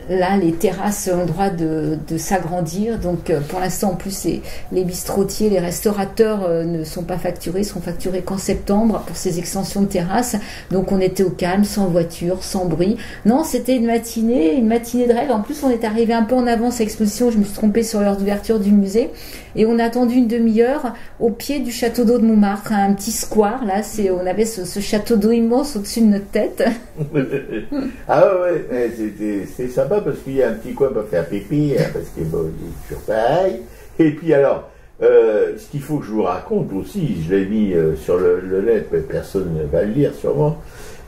là, les terrasses ont le droit de s'agrandir. Donc, pour l'instant, en plus, les bistrotiers, les restaurateurs ne sont pas facturés, seront facturés qu'en septembre pour ces extensions de terrasses. Donc, on était au calme, sans voiture, sans bruit. Non, c'était une matinée de rêve. En plus, on est arrivé un peu en avance à l'exposition. Je me suis trompée sur l'heure d'ouverture du musée. Et on a attendu une demi-heure au pied du château d'eau de Montmartre, un petit square. Là, on avait ce château d'eau immense au-dessus de notre tête. Ah ouais, c'est sympa. Parce qu'il y a un petit coin pour faire pipi, parce que bon, il est toujours pareil. Et puis alors, ce qu'il faut que je vous raconte aussi, je l'ai mis sur le net, mais personne ne va le lire sûrement,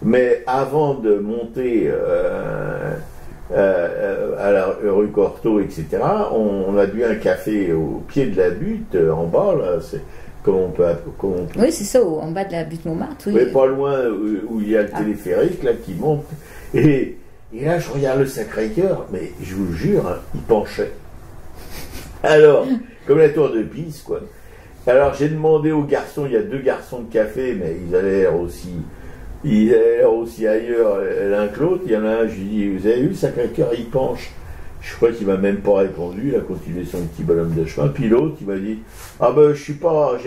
mais avant de monter à la rue Cortot, etc., on a bu un café au pied de la butte, en bas, là, Oui, c'est ça, en bas de la butte Montmartre. Oui, mais pas loin où il y a le téléphérique, là, qui monte. Et là, je regarde le Sacré-Cœur, mais je vous jure, hein, il penchait. Alors, comme la tour de Pise, quoi. Alors, j'ai demandé aux garçons, il y a 2 garçons de café, mais ils avaient l'air aussi Il est aussi ailleurs l'un que l'autre. Il y en a un, je lui dis, vous avez vu le Sacré-Cœur, il penche. Je crois qu'il m'a même pas répondu, il a continué son petit bonhomme de chemin. Puis l'autre, il m'a dit, ah ben j'ai pas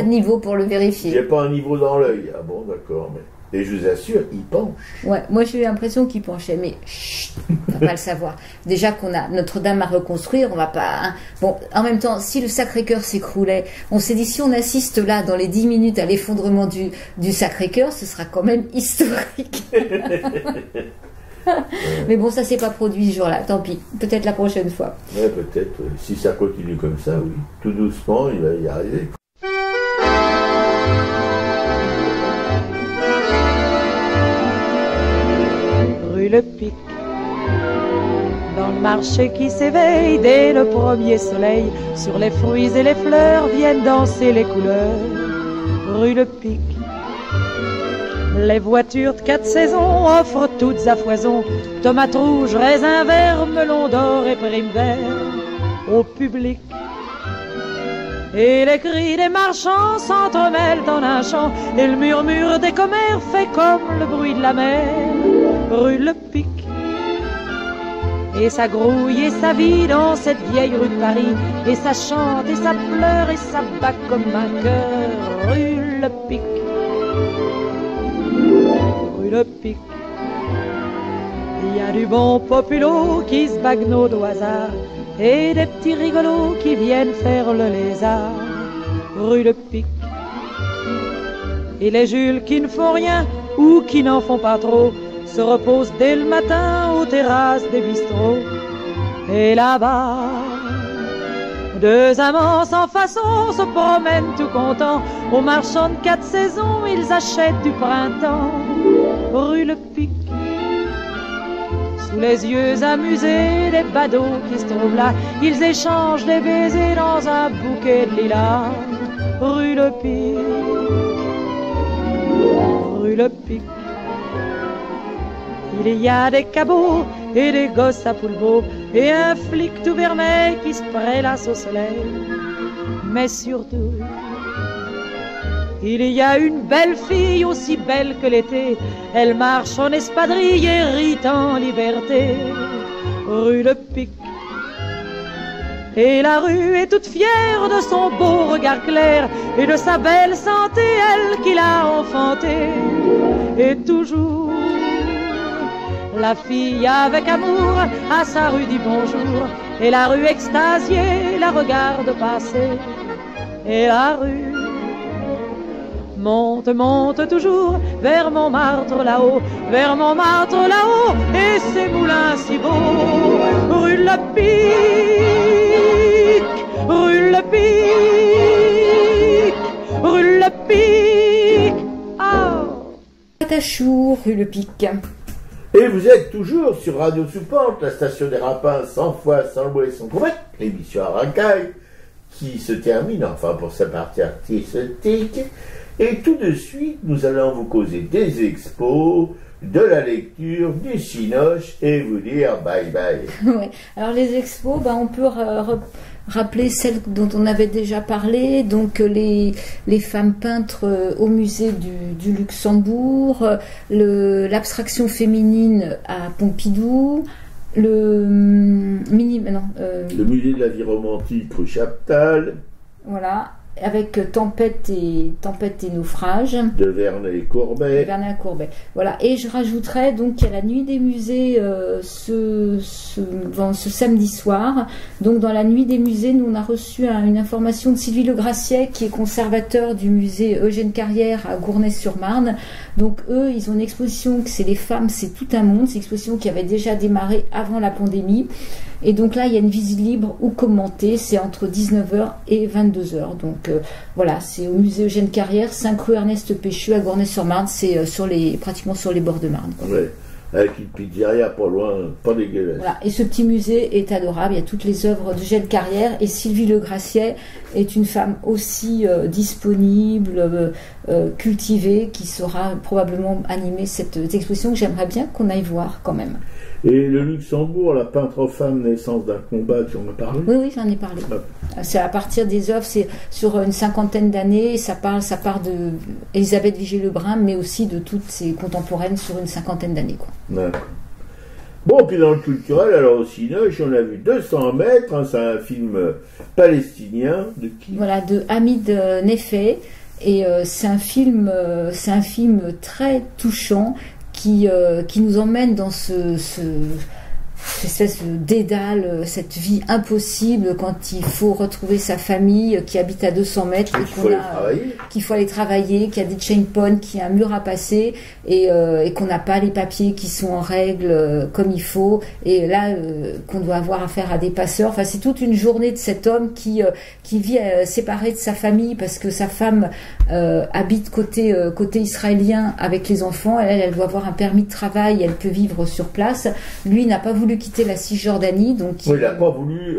de niveau pour le vérifier. J'ai pas un niveau dans l'œil. Ah bon, d'accord, mais. Et je vous assure, il penche. Ouais, moi j'ai eu l'impression qu'il penchait, mais chut, on va pas le savoir. Déjà qu'on a Notre-Dame à reconstruire, on va pas. Hein. Bon, en même temps, si le Sacré-Cœur s'écroulait, on s'est dit si on assiste là dans les 10 minutes à l'effondrement du Sacré-Cœur, ce sera quand même historique. Mais bon, ça s'est pas produit ce jour-là, tant pis, peut-être la prochaine fois. Ouais, peut-être, si ça continue comme ça, oui. Tout doucement, il va y arriver. Rue Le Pic, dans le marché qui s'éveille dès le premier soleil, sur les fruits et les fleurs viennent danser les couleurs. Rue Le Pic, les voitures de 4 saisons offrent toutes à foison tomates rouges, raisins verts, melons d'or et primes verts au public. Et les cris des marchands s'entremêlent en un chant, et le murmure des commères fait comme le bruit de la mer. Rue Le Pic, et ça grouille et ça vit dans cette vieille rue de Paris, et ça chante et ça pleure et ça bat comme un cœur. Rue Le Pic, rue Le Pic, il y a du bon populo qui se bagnode au hasard, et des petits rigolos qui viennent faire le lézard. Rue Le Pic, et les Jules qui ne font rien ou qui n'en font pas trop se reposent dès le matin aux terrasses des bistrots. Et là-bas, 2 amants sans façon se promènent tout contents, aux marchands de 4 saisons ils achètent du printemps. Rue Le Pic, sous les yeux amusés des badauds qui se trouvent là, ils échangent des baisers dans un bouquet de lilas. Rue Le Pic, rue Le Pic, il y a des cabots et des gosses à poulbeau, et un flic tout vermeil qui se prélasse au soleil. Mais surtout, il y a une belle fille aussi belle que l'été, elle marche en espadrille et rit en liberté. Rue Le Pic, et la rue est toute fière de son beau regard clair et de sa belle santé, elle qui l'a enfantée. Et toujours la fille avec amour à sa rue dit bonjour, et la rue extasiée la regarde passer. Et la rue monte, monte toujours vers Montmartre là-haut, vers Montmartre là-haut, et ses moulins si beaux. Rue Le Pic, rue Le Pic, rue Le Pic. Ah, Patachou, rue Le Pic. Et vous êtes toujours sur Radio Soupente, la station des Rapins, 100 fois, sans le bruit et sans couvert, l'émission à racaille, qui se termine, enfin pour sa partie artistique. Et tout de suite, nous allons vous causer des expos, de la lecture, du cinoche, et vous dire bye bye. Ouais. Alors les expos, on peut rappeler celles dont on avait déjà parlé, donc les femmes peintres au musée du Luxembourg, l'abstraction féminine à Pompidou, le musée de la vie romantique rue Chaptal. Voilà. Avec Tempête et naufrage de Vernet Courbet. Voilà. Et je rajouterais donc qu'il y a la nuit des musées ce samedi soir. Donc dans la nuit des musées, nous on a reçu une information de Sylvie Le Graciet, qui est conservateur du musée Eugène Carrière à Gournay-sur-Marne. Donc eux, ils ont une exposition que c'est les femmes, c'est tout un monde. C'est une exposition qui avait déjà démarré avant la pandémie. Et donc là, il y a une visite libre ou commentée, c'est entre 19h et 22h. Donc voilà, c'est au musée Eugène Carrière, 5 rue Ernest Péchu à Gournay-sur-Marne, c'est pratiquement sur les bords de Marne. Ouais, avec une pizzeria pas loin, pas dégueulasse. Voilà, et ce petit musée est adorable, il y a toutes les œuvres d'Eugène Carrière, et Sylvie Le Graciet est une femme aussi disponible, cultivée, qui saura probablement animer cette exposition que j'aimerais bien qu'on aille voir quand même. Et le Luxembourg, la peintre femme, naissance d'un combat, tu en as parlé? Oui, oui, j'en ai parlé. C'est à partir des œuvres, c'est sur une cinquantaine d'années, ça part de Elisabeth Vigée-Lebrun, mais aussi de toutes ses contemporaines sur une cinquantaine d'années, quoi. D'accord. Bon, puis dans le culturel, alors au Cinoche, on a vu 200 mètres, hein, c'est un film palestinien, de qui? Voilà, de Hamid Nefeh, et c'est un film très touchant qui nous emmène dans cette espèce de dédale, cette vie impossible quand il faut retrouver sa famille qui habite à 200 mètres qu'il faut aller travailler, qu'il y a des checkpoints, qu'il y a un mur à passer et qu'on n'a pas les papiers qui sont en règle comme il faut, et là qu'on doit avoir affaire à des passeurs. Enfin, c'est toute une journée de cet homme qui vit séparé de sa famille parce que sa femme habite côté israélien avec les enfants. Elle doit avoir un permis de travail, elle peut vivre sur place. Lui n'a pas voulu quitter la Cisjordanie, donc il n'a pas voulu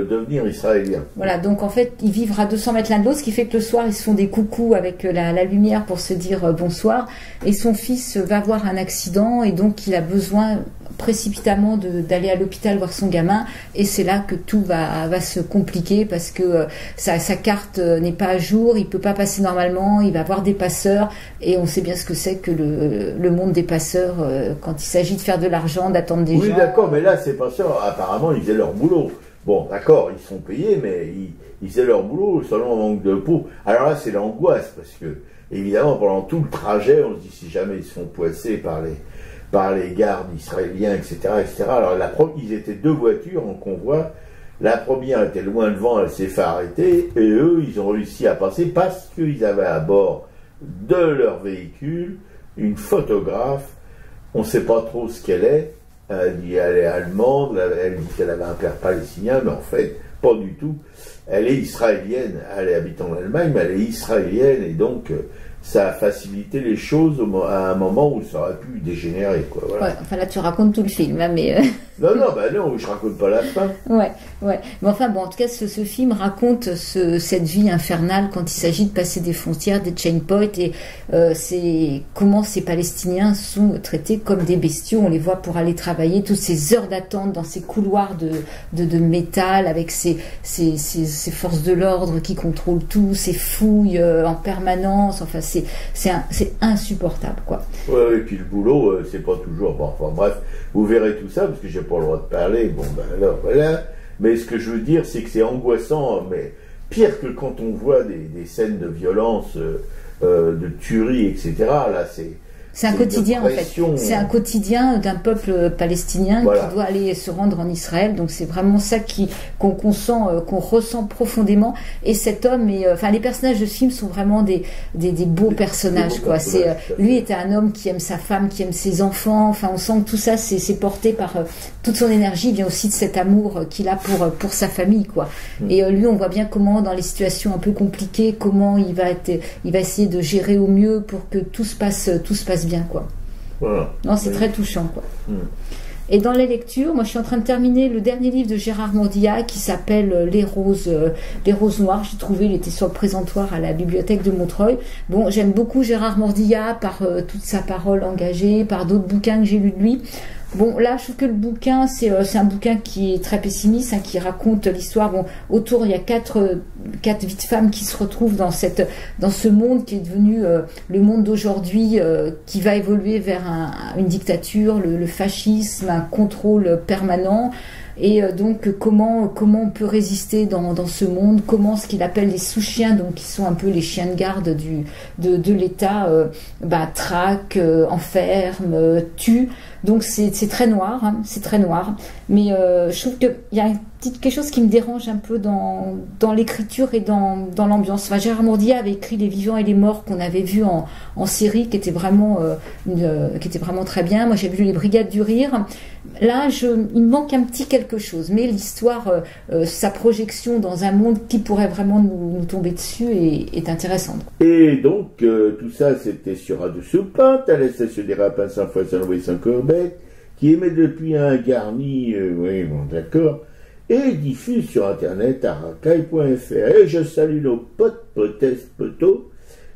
devenir israélien. Voilà, donc en fait, ils vivent à 200 mètres l'un de l'autre, ce qui fait que le soir, ils se font des coucous avec la lumière pour se dire bonsoir. Et son fils va avoir un accident, et donc il a besoin précipitamment d'aller à l'hôpital voir son gamin, et c'est là que tout va se compliquer parce que sa carte n'est pas à jour, il peut pas passer normalement, il va avoir des passeurs, et on sait bien ce que c'est que le monde des passeurs quand il s'agit de faire de l'argent, d'attendre des gens. Oui, d'accord, mais là, ces passeurs, apparemment, ils faisaient leur boulot. Bon, d'accord, ils sont payés, mais ils faisaient leur boulot selon un manque de peau. Alors là, c'est l'angoisse, parce que, évidemment, pendant tout le trajet, on se dit si jamais ils se font poisser par les gardes israéliens, etc., etc. Alors, ils étaient 2 voitures en convoi. La première était loin devant, elle s'est fait arrêter, et eux, ils ont réussi à passer parce qu'ils avaient à bord de leur véhicule une photographe. On ne sait pas trop ce qu'elle est. Elle dit qu'elle est allemande, elle dit qu'elle avait un père palestinien, mais en fait, pas du tout. Elle est israélienne. Elle habite en Allemagne, mais elle est israélienne, et donc ça a facilité les choses à un moment où ça aurait pu dégénérer, quoi. Voilà. Ouais, enfin là, tu racontes tout le film, hein, mais... Non, je raconte pas la fin. Ouais. Mais enfin, bon, en tout cas, ce film raconte cette vie infernale quand il s'agit de passer des frontières, des checkpoints, et c'est comment ces Palestiniens sont traités comme des bestiaux. On les voit pour aller travailler, toutes ces heures d'attente dans ces couloirs de métal, avec ces forces de l'ordre qui contrôlent tout, ces fouilles en permanence. Enfin, c'est insupportable, quoi. Ouais, et puis le boulot, c'est pas toujours... Bon, enfin bref, vous verrez tout ça, parce que j'ai pas le droit de parler, bon ben alors voilà. Mais ce que je veux dire, c'est que c'est angoissant, mais pire que quand on voit des scènes de violence, de tuerie, etc. Là, c'est un quotidien, en fait. C'est un quotidien d'un peuple palestinien, voilà, qui doit aller se rendre en Israël. Donc c'est vraiment ça qu'on ressent profondément. Et cet homme, enfin les personnages de ce film sont vraiment des beaux personnages, quoi. Lui était un homme qui aime sa femme, qui aime ses enfants. Enfin, on sent que tout ça, c'est porté par toute son énergie, vient aussi de cet amour qu'il a pour sa famille, quoi. Et lui, on voit bien comment, dans les situations un peu compliquées, comment il va essayer de gérer au mieux pour que tout se passe bien, quoi. Voilà. Non, c'est très touchant, quoi. Et dans les lectures, moi je suis en train de terminer le dernier livre de Gérard Mordillac qui s'appelle Les Roses Noires. J'ai trouvé, il était sur le présentoir à la bibliothèque de Montreuil. Bon, j'aime beaucoup Gérard Mordillac par toute sa parole engagée, par d'autres bouquins que j'ai lus de lui. Bon, là, je trouve que le bouquin, c'est un bouquin qui est très pessimiste, hein, qui raconte l'histoire. Bon, autour, il y a quatre vies de femmes qui se retrouvent dans ce monde qui est devenu le monde d'aujourd'hui, qui va évoluer vers une dictature, le fascisme, un contrôle permanent. Et donc comment on peut résister dans ce monde, comment ce qu'il appelle les sous-chiens, donc qui sont un peu les chiens de garde de l'État, traquent, enferment, tuent. Donc c'est très noir, hein, c'est très noir. Mais je trouve qu'il y a quelque chose qui me dérange un peu dans l'écriture et dans l'ambiance. Enfin, Gérard Mordillac avait écrit Les Vivants et les Morts qu'on avait vu en série, qui était vraiment très bien. Moi, j'ai vu Les Brigades du Rire. Là, il me manque un petit quelque chose, mais l'histoire, sa projection dans un monde qui pourrait vraiment nous tomber dessus est intéressante. Et donc, tout ça, c'était sur Radio Soupinte, à la station des Rapins Saint-Foy, Saint-Corbet, qui émet depuis un garni, oui, bon, d'accord, et diffuse sur Internet à racaille.fr. Et je salue nos potes, potesses, potos,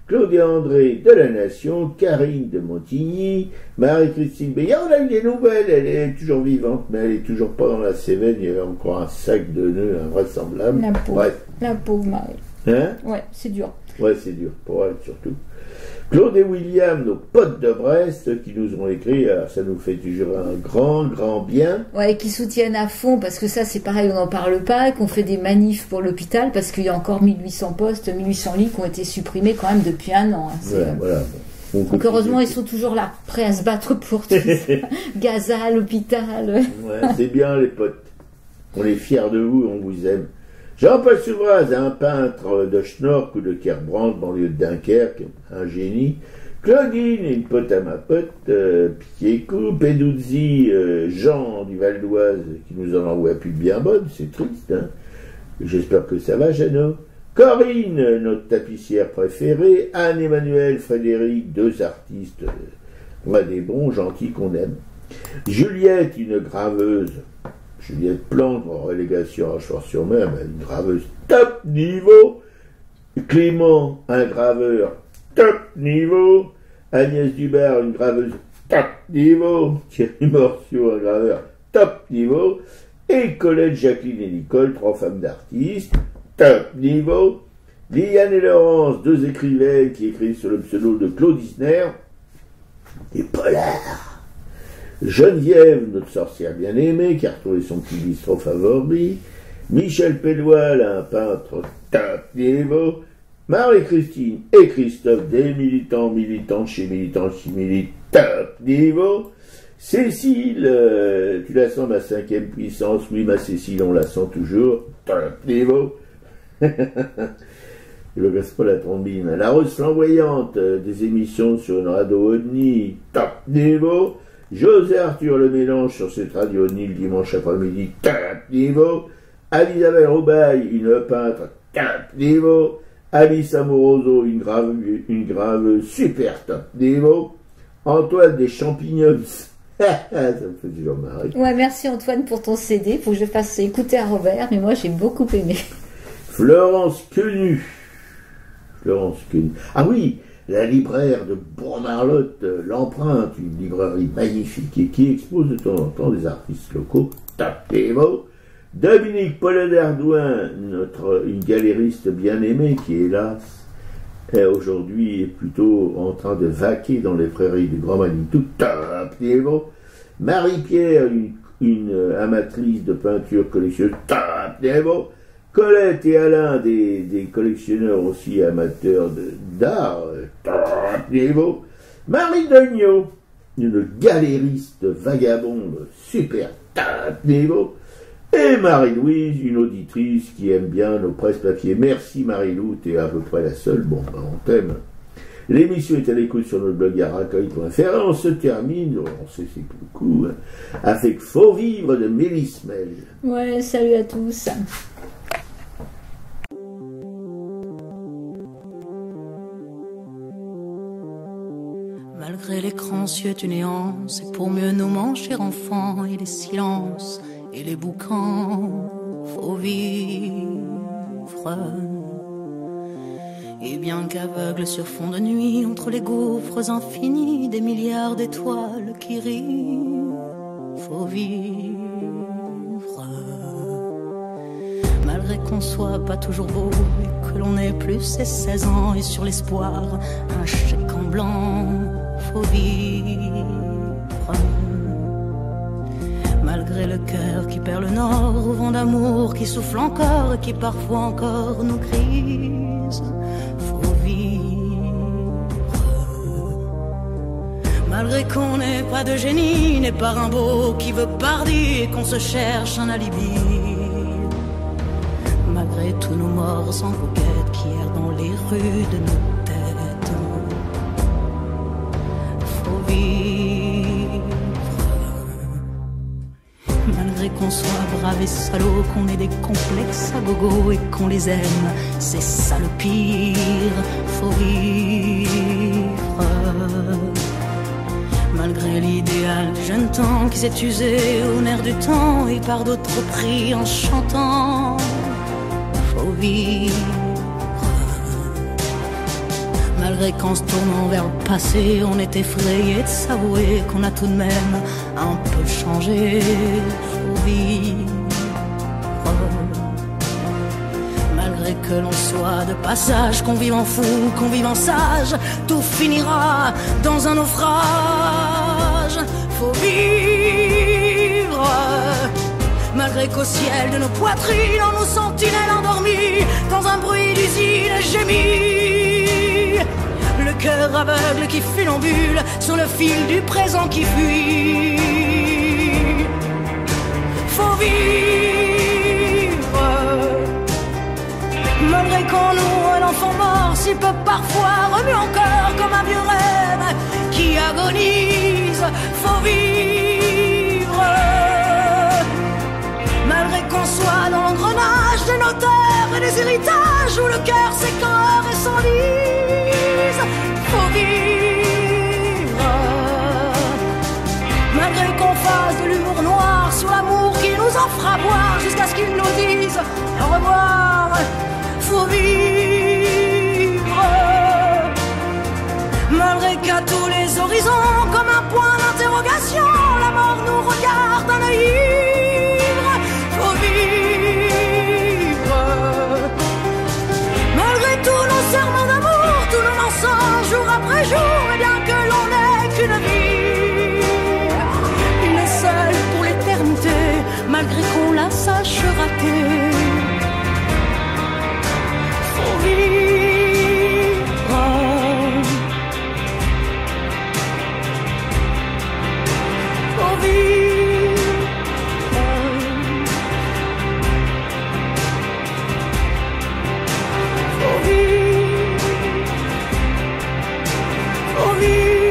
Claude et André de La Nation, Karine de Montigny, Marie-Christine Béillard. On a eu des nouvelles, elle est toujours vivante, mais elle est toujours pas dans la Cévennes, il y avait encore un sac de nœuds invraisemblable. La pauvre, Ouais. la pauvre Marie. Hein? Ouais, c'est dur. Ouais, c'est dur, pour elle surtout. Claude et William, nos potes de Brest, qui nous ont écrit, alors ça nous fait toujours un grand bien. Ouais, qui soutiennent à fond, parce que ça, c'est pareil, on n'en parle pas, qu'on fait des manifs pour l'hôpital, parce qu'il y a encore 1800 postes, 1800 lits qui ont été supprimés quand même depuis un an. Hein. Ouais, voilà. Bon. Donc heureusement, ils sont toujours là, prêts à se battre pour tout ça. Gaza, l'hôpital. Ouais, c'est bien, les potes. On est fiers de vous, on vous aime. Jean-Paul Souvraz, un peintre de Schnork ou de Kerbrand, banlieue de Dunkerque, un génie. Claudine, une pote à ma pote, Piquet-Coup, Peduzzi, Jean du Val d'Oise, qui nous en envoie plus de bien bonne, c'est triste, hein. J'espère que ça va, Jeannot. Corinne, notre tapissière préférée, Anne-Emmanuel, Frédéric, deux artistes, des bons, gentils qu'on aime. Juliette, une graveuse. Juliette Plante, en relégation à Rochefort-sur-Mer, une graveuse top niveau. Clément, un graveur top niveau. Agnès Dubert, une graveuse top niveau. Thierry Morciot, un graveur top niveau. Et Colette, Jacqueline et Nicole, trois femmes d'artistes, top niveau. Liane et Laurence, deux écrivaines qui écrivent sur le pseudo de Claude Isner. Et Polar. Geneviève, notre sorcière bien-aimée, qui a retrouvé son petit bistrot favori. Michel Péloil, un peintre top niveau. Marie-Christine et Christophe, des militants chez top niveau. Cécile, tu la sens ma cinquième puissance, oui ma Cécile, on la sent toujours, top niveau. Je ne casse pas la trombine. La Rose flamboyante, des émissions sur une radio OVNI, top niveau. José Arthur Le Mélange sur cette radio OVNI le dimanche après-midi, top niveau. Elisabeth Roubaille, une peintre, top niveau. Alice Amoroso, une grave super top niveau. Antoine des Champignons, ça me fait toujours marrer. Ouais, merci Antoine pour ton CD, faut que je fasse écouter à Robert, mais moi j'ai beaucoup aimé. Florence Quenu. Ah oui, la libraire de Bourg-Marlotte, l'Empreinte, une librairie magnifique et qui expose de temps en temps des artistes locaux, top niveau. Dominique Paulin-Ardouin, une galériste bien aimée qui, hélas, aujourd'hui est plutôt en train de vaquer dans les prairies du Grand Manitou, top niveau. Marie-Pierre, une amatrice de peinture collectionneuse, top niveau. Colette et Alain, des collectionneurs aussi amateurs d'art, top niveau. Marie Degnaud, une galériste vagabonde, super top niveau. Et Marie-Louise, une auditrice qui aime bien nos presse-papiers. Merci Marie-Lou, t'es à peu près la seule. Bon, on t'aime. L'émission est à l'écoute sur notre blog aracoy.fr et on se termine, on sait c'est beaucoup, avec Faut vivre de Mélis Mel. Ouais, salut à tous. Malgré l'écran suet une néance, c'est pour mieux nous manger enfants et les silences et les boucans, faut vivre. Et bien qu'aveugle sur fond de nuit, entre les gouffres infinis des milliards d'étoiles qui rient, faut vivre. Malgré qu'on soit pas toujours beau et que l'on ait plus ses 16 ans et sur l'espoir, un chèque en blanc, faut vivre. Malgré le cœur qui perd le nord au vent d'amour qui souffle encore et qui parfois encore nous grise, faut vivre. Malgré qu'on n'ait pas de génie, n'est pas Rimbaud qui veut pardir et qu'on se cherche un alibi. Malgré tous nos morts sans coquette qui errent dans les rues de nos têtes, faut vivre. Malgré qu'on soit brave et salaud, qu'on ait des complexes à gogo et qu'on les aime, c'est ça le pire, faut vivre. Malgré l'idéal du jeune temps qui s'est usé au nerf du temps et par d'autres pris en chantant, faut vivre. Malgré qu'en se tournant vers le passé, on est effrayé de s'avouer qu'on a tout de même un peu changé. Faut vivre. Malgré que l'on soit de passage, qu'on vive en fou, qu'on vive en sage, tout finira dans un naufrage. Faut vivre. Malgré qu'au ciel de nos poitrines, on nous sentinelles endormis, dans un bruit d'usine gémit. Le cœur aveugle qui funambule sur le fil du présent qui fuit. Faut vivre. Malgré qu'en nous un enfant mort si peu parfois remue encore comme un vieux rêve qui agonise. Faut vivre. Malgré qu'on soit dans l'engrenage des notaires et des héritages où le cœur s'écore et s'enlise. Faut vivre. Malgré qu'on fasse de l'humour noir sur l'amour qui nous en fera boire jusqu'à ce qu'ils nous disent au revoir. Faut vivre. Malgré qu'à tous les horizons, comme un point d'interrogation, la mort nous regarde d'un œil ivre. Faut vivre. Malgré tous nos serments d'amour, tous nos mensonges jour après jour, et bien que l'on n'ait qu'une vie, une seule pour l'éternité, malgré qu'on la sache rater. Faut vivre. Faut vivre. Faut vivre. Faut vivre.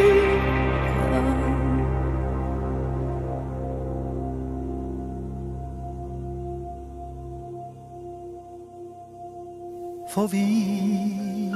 Faut vivre.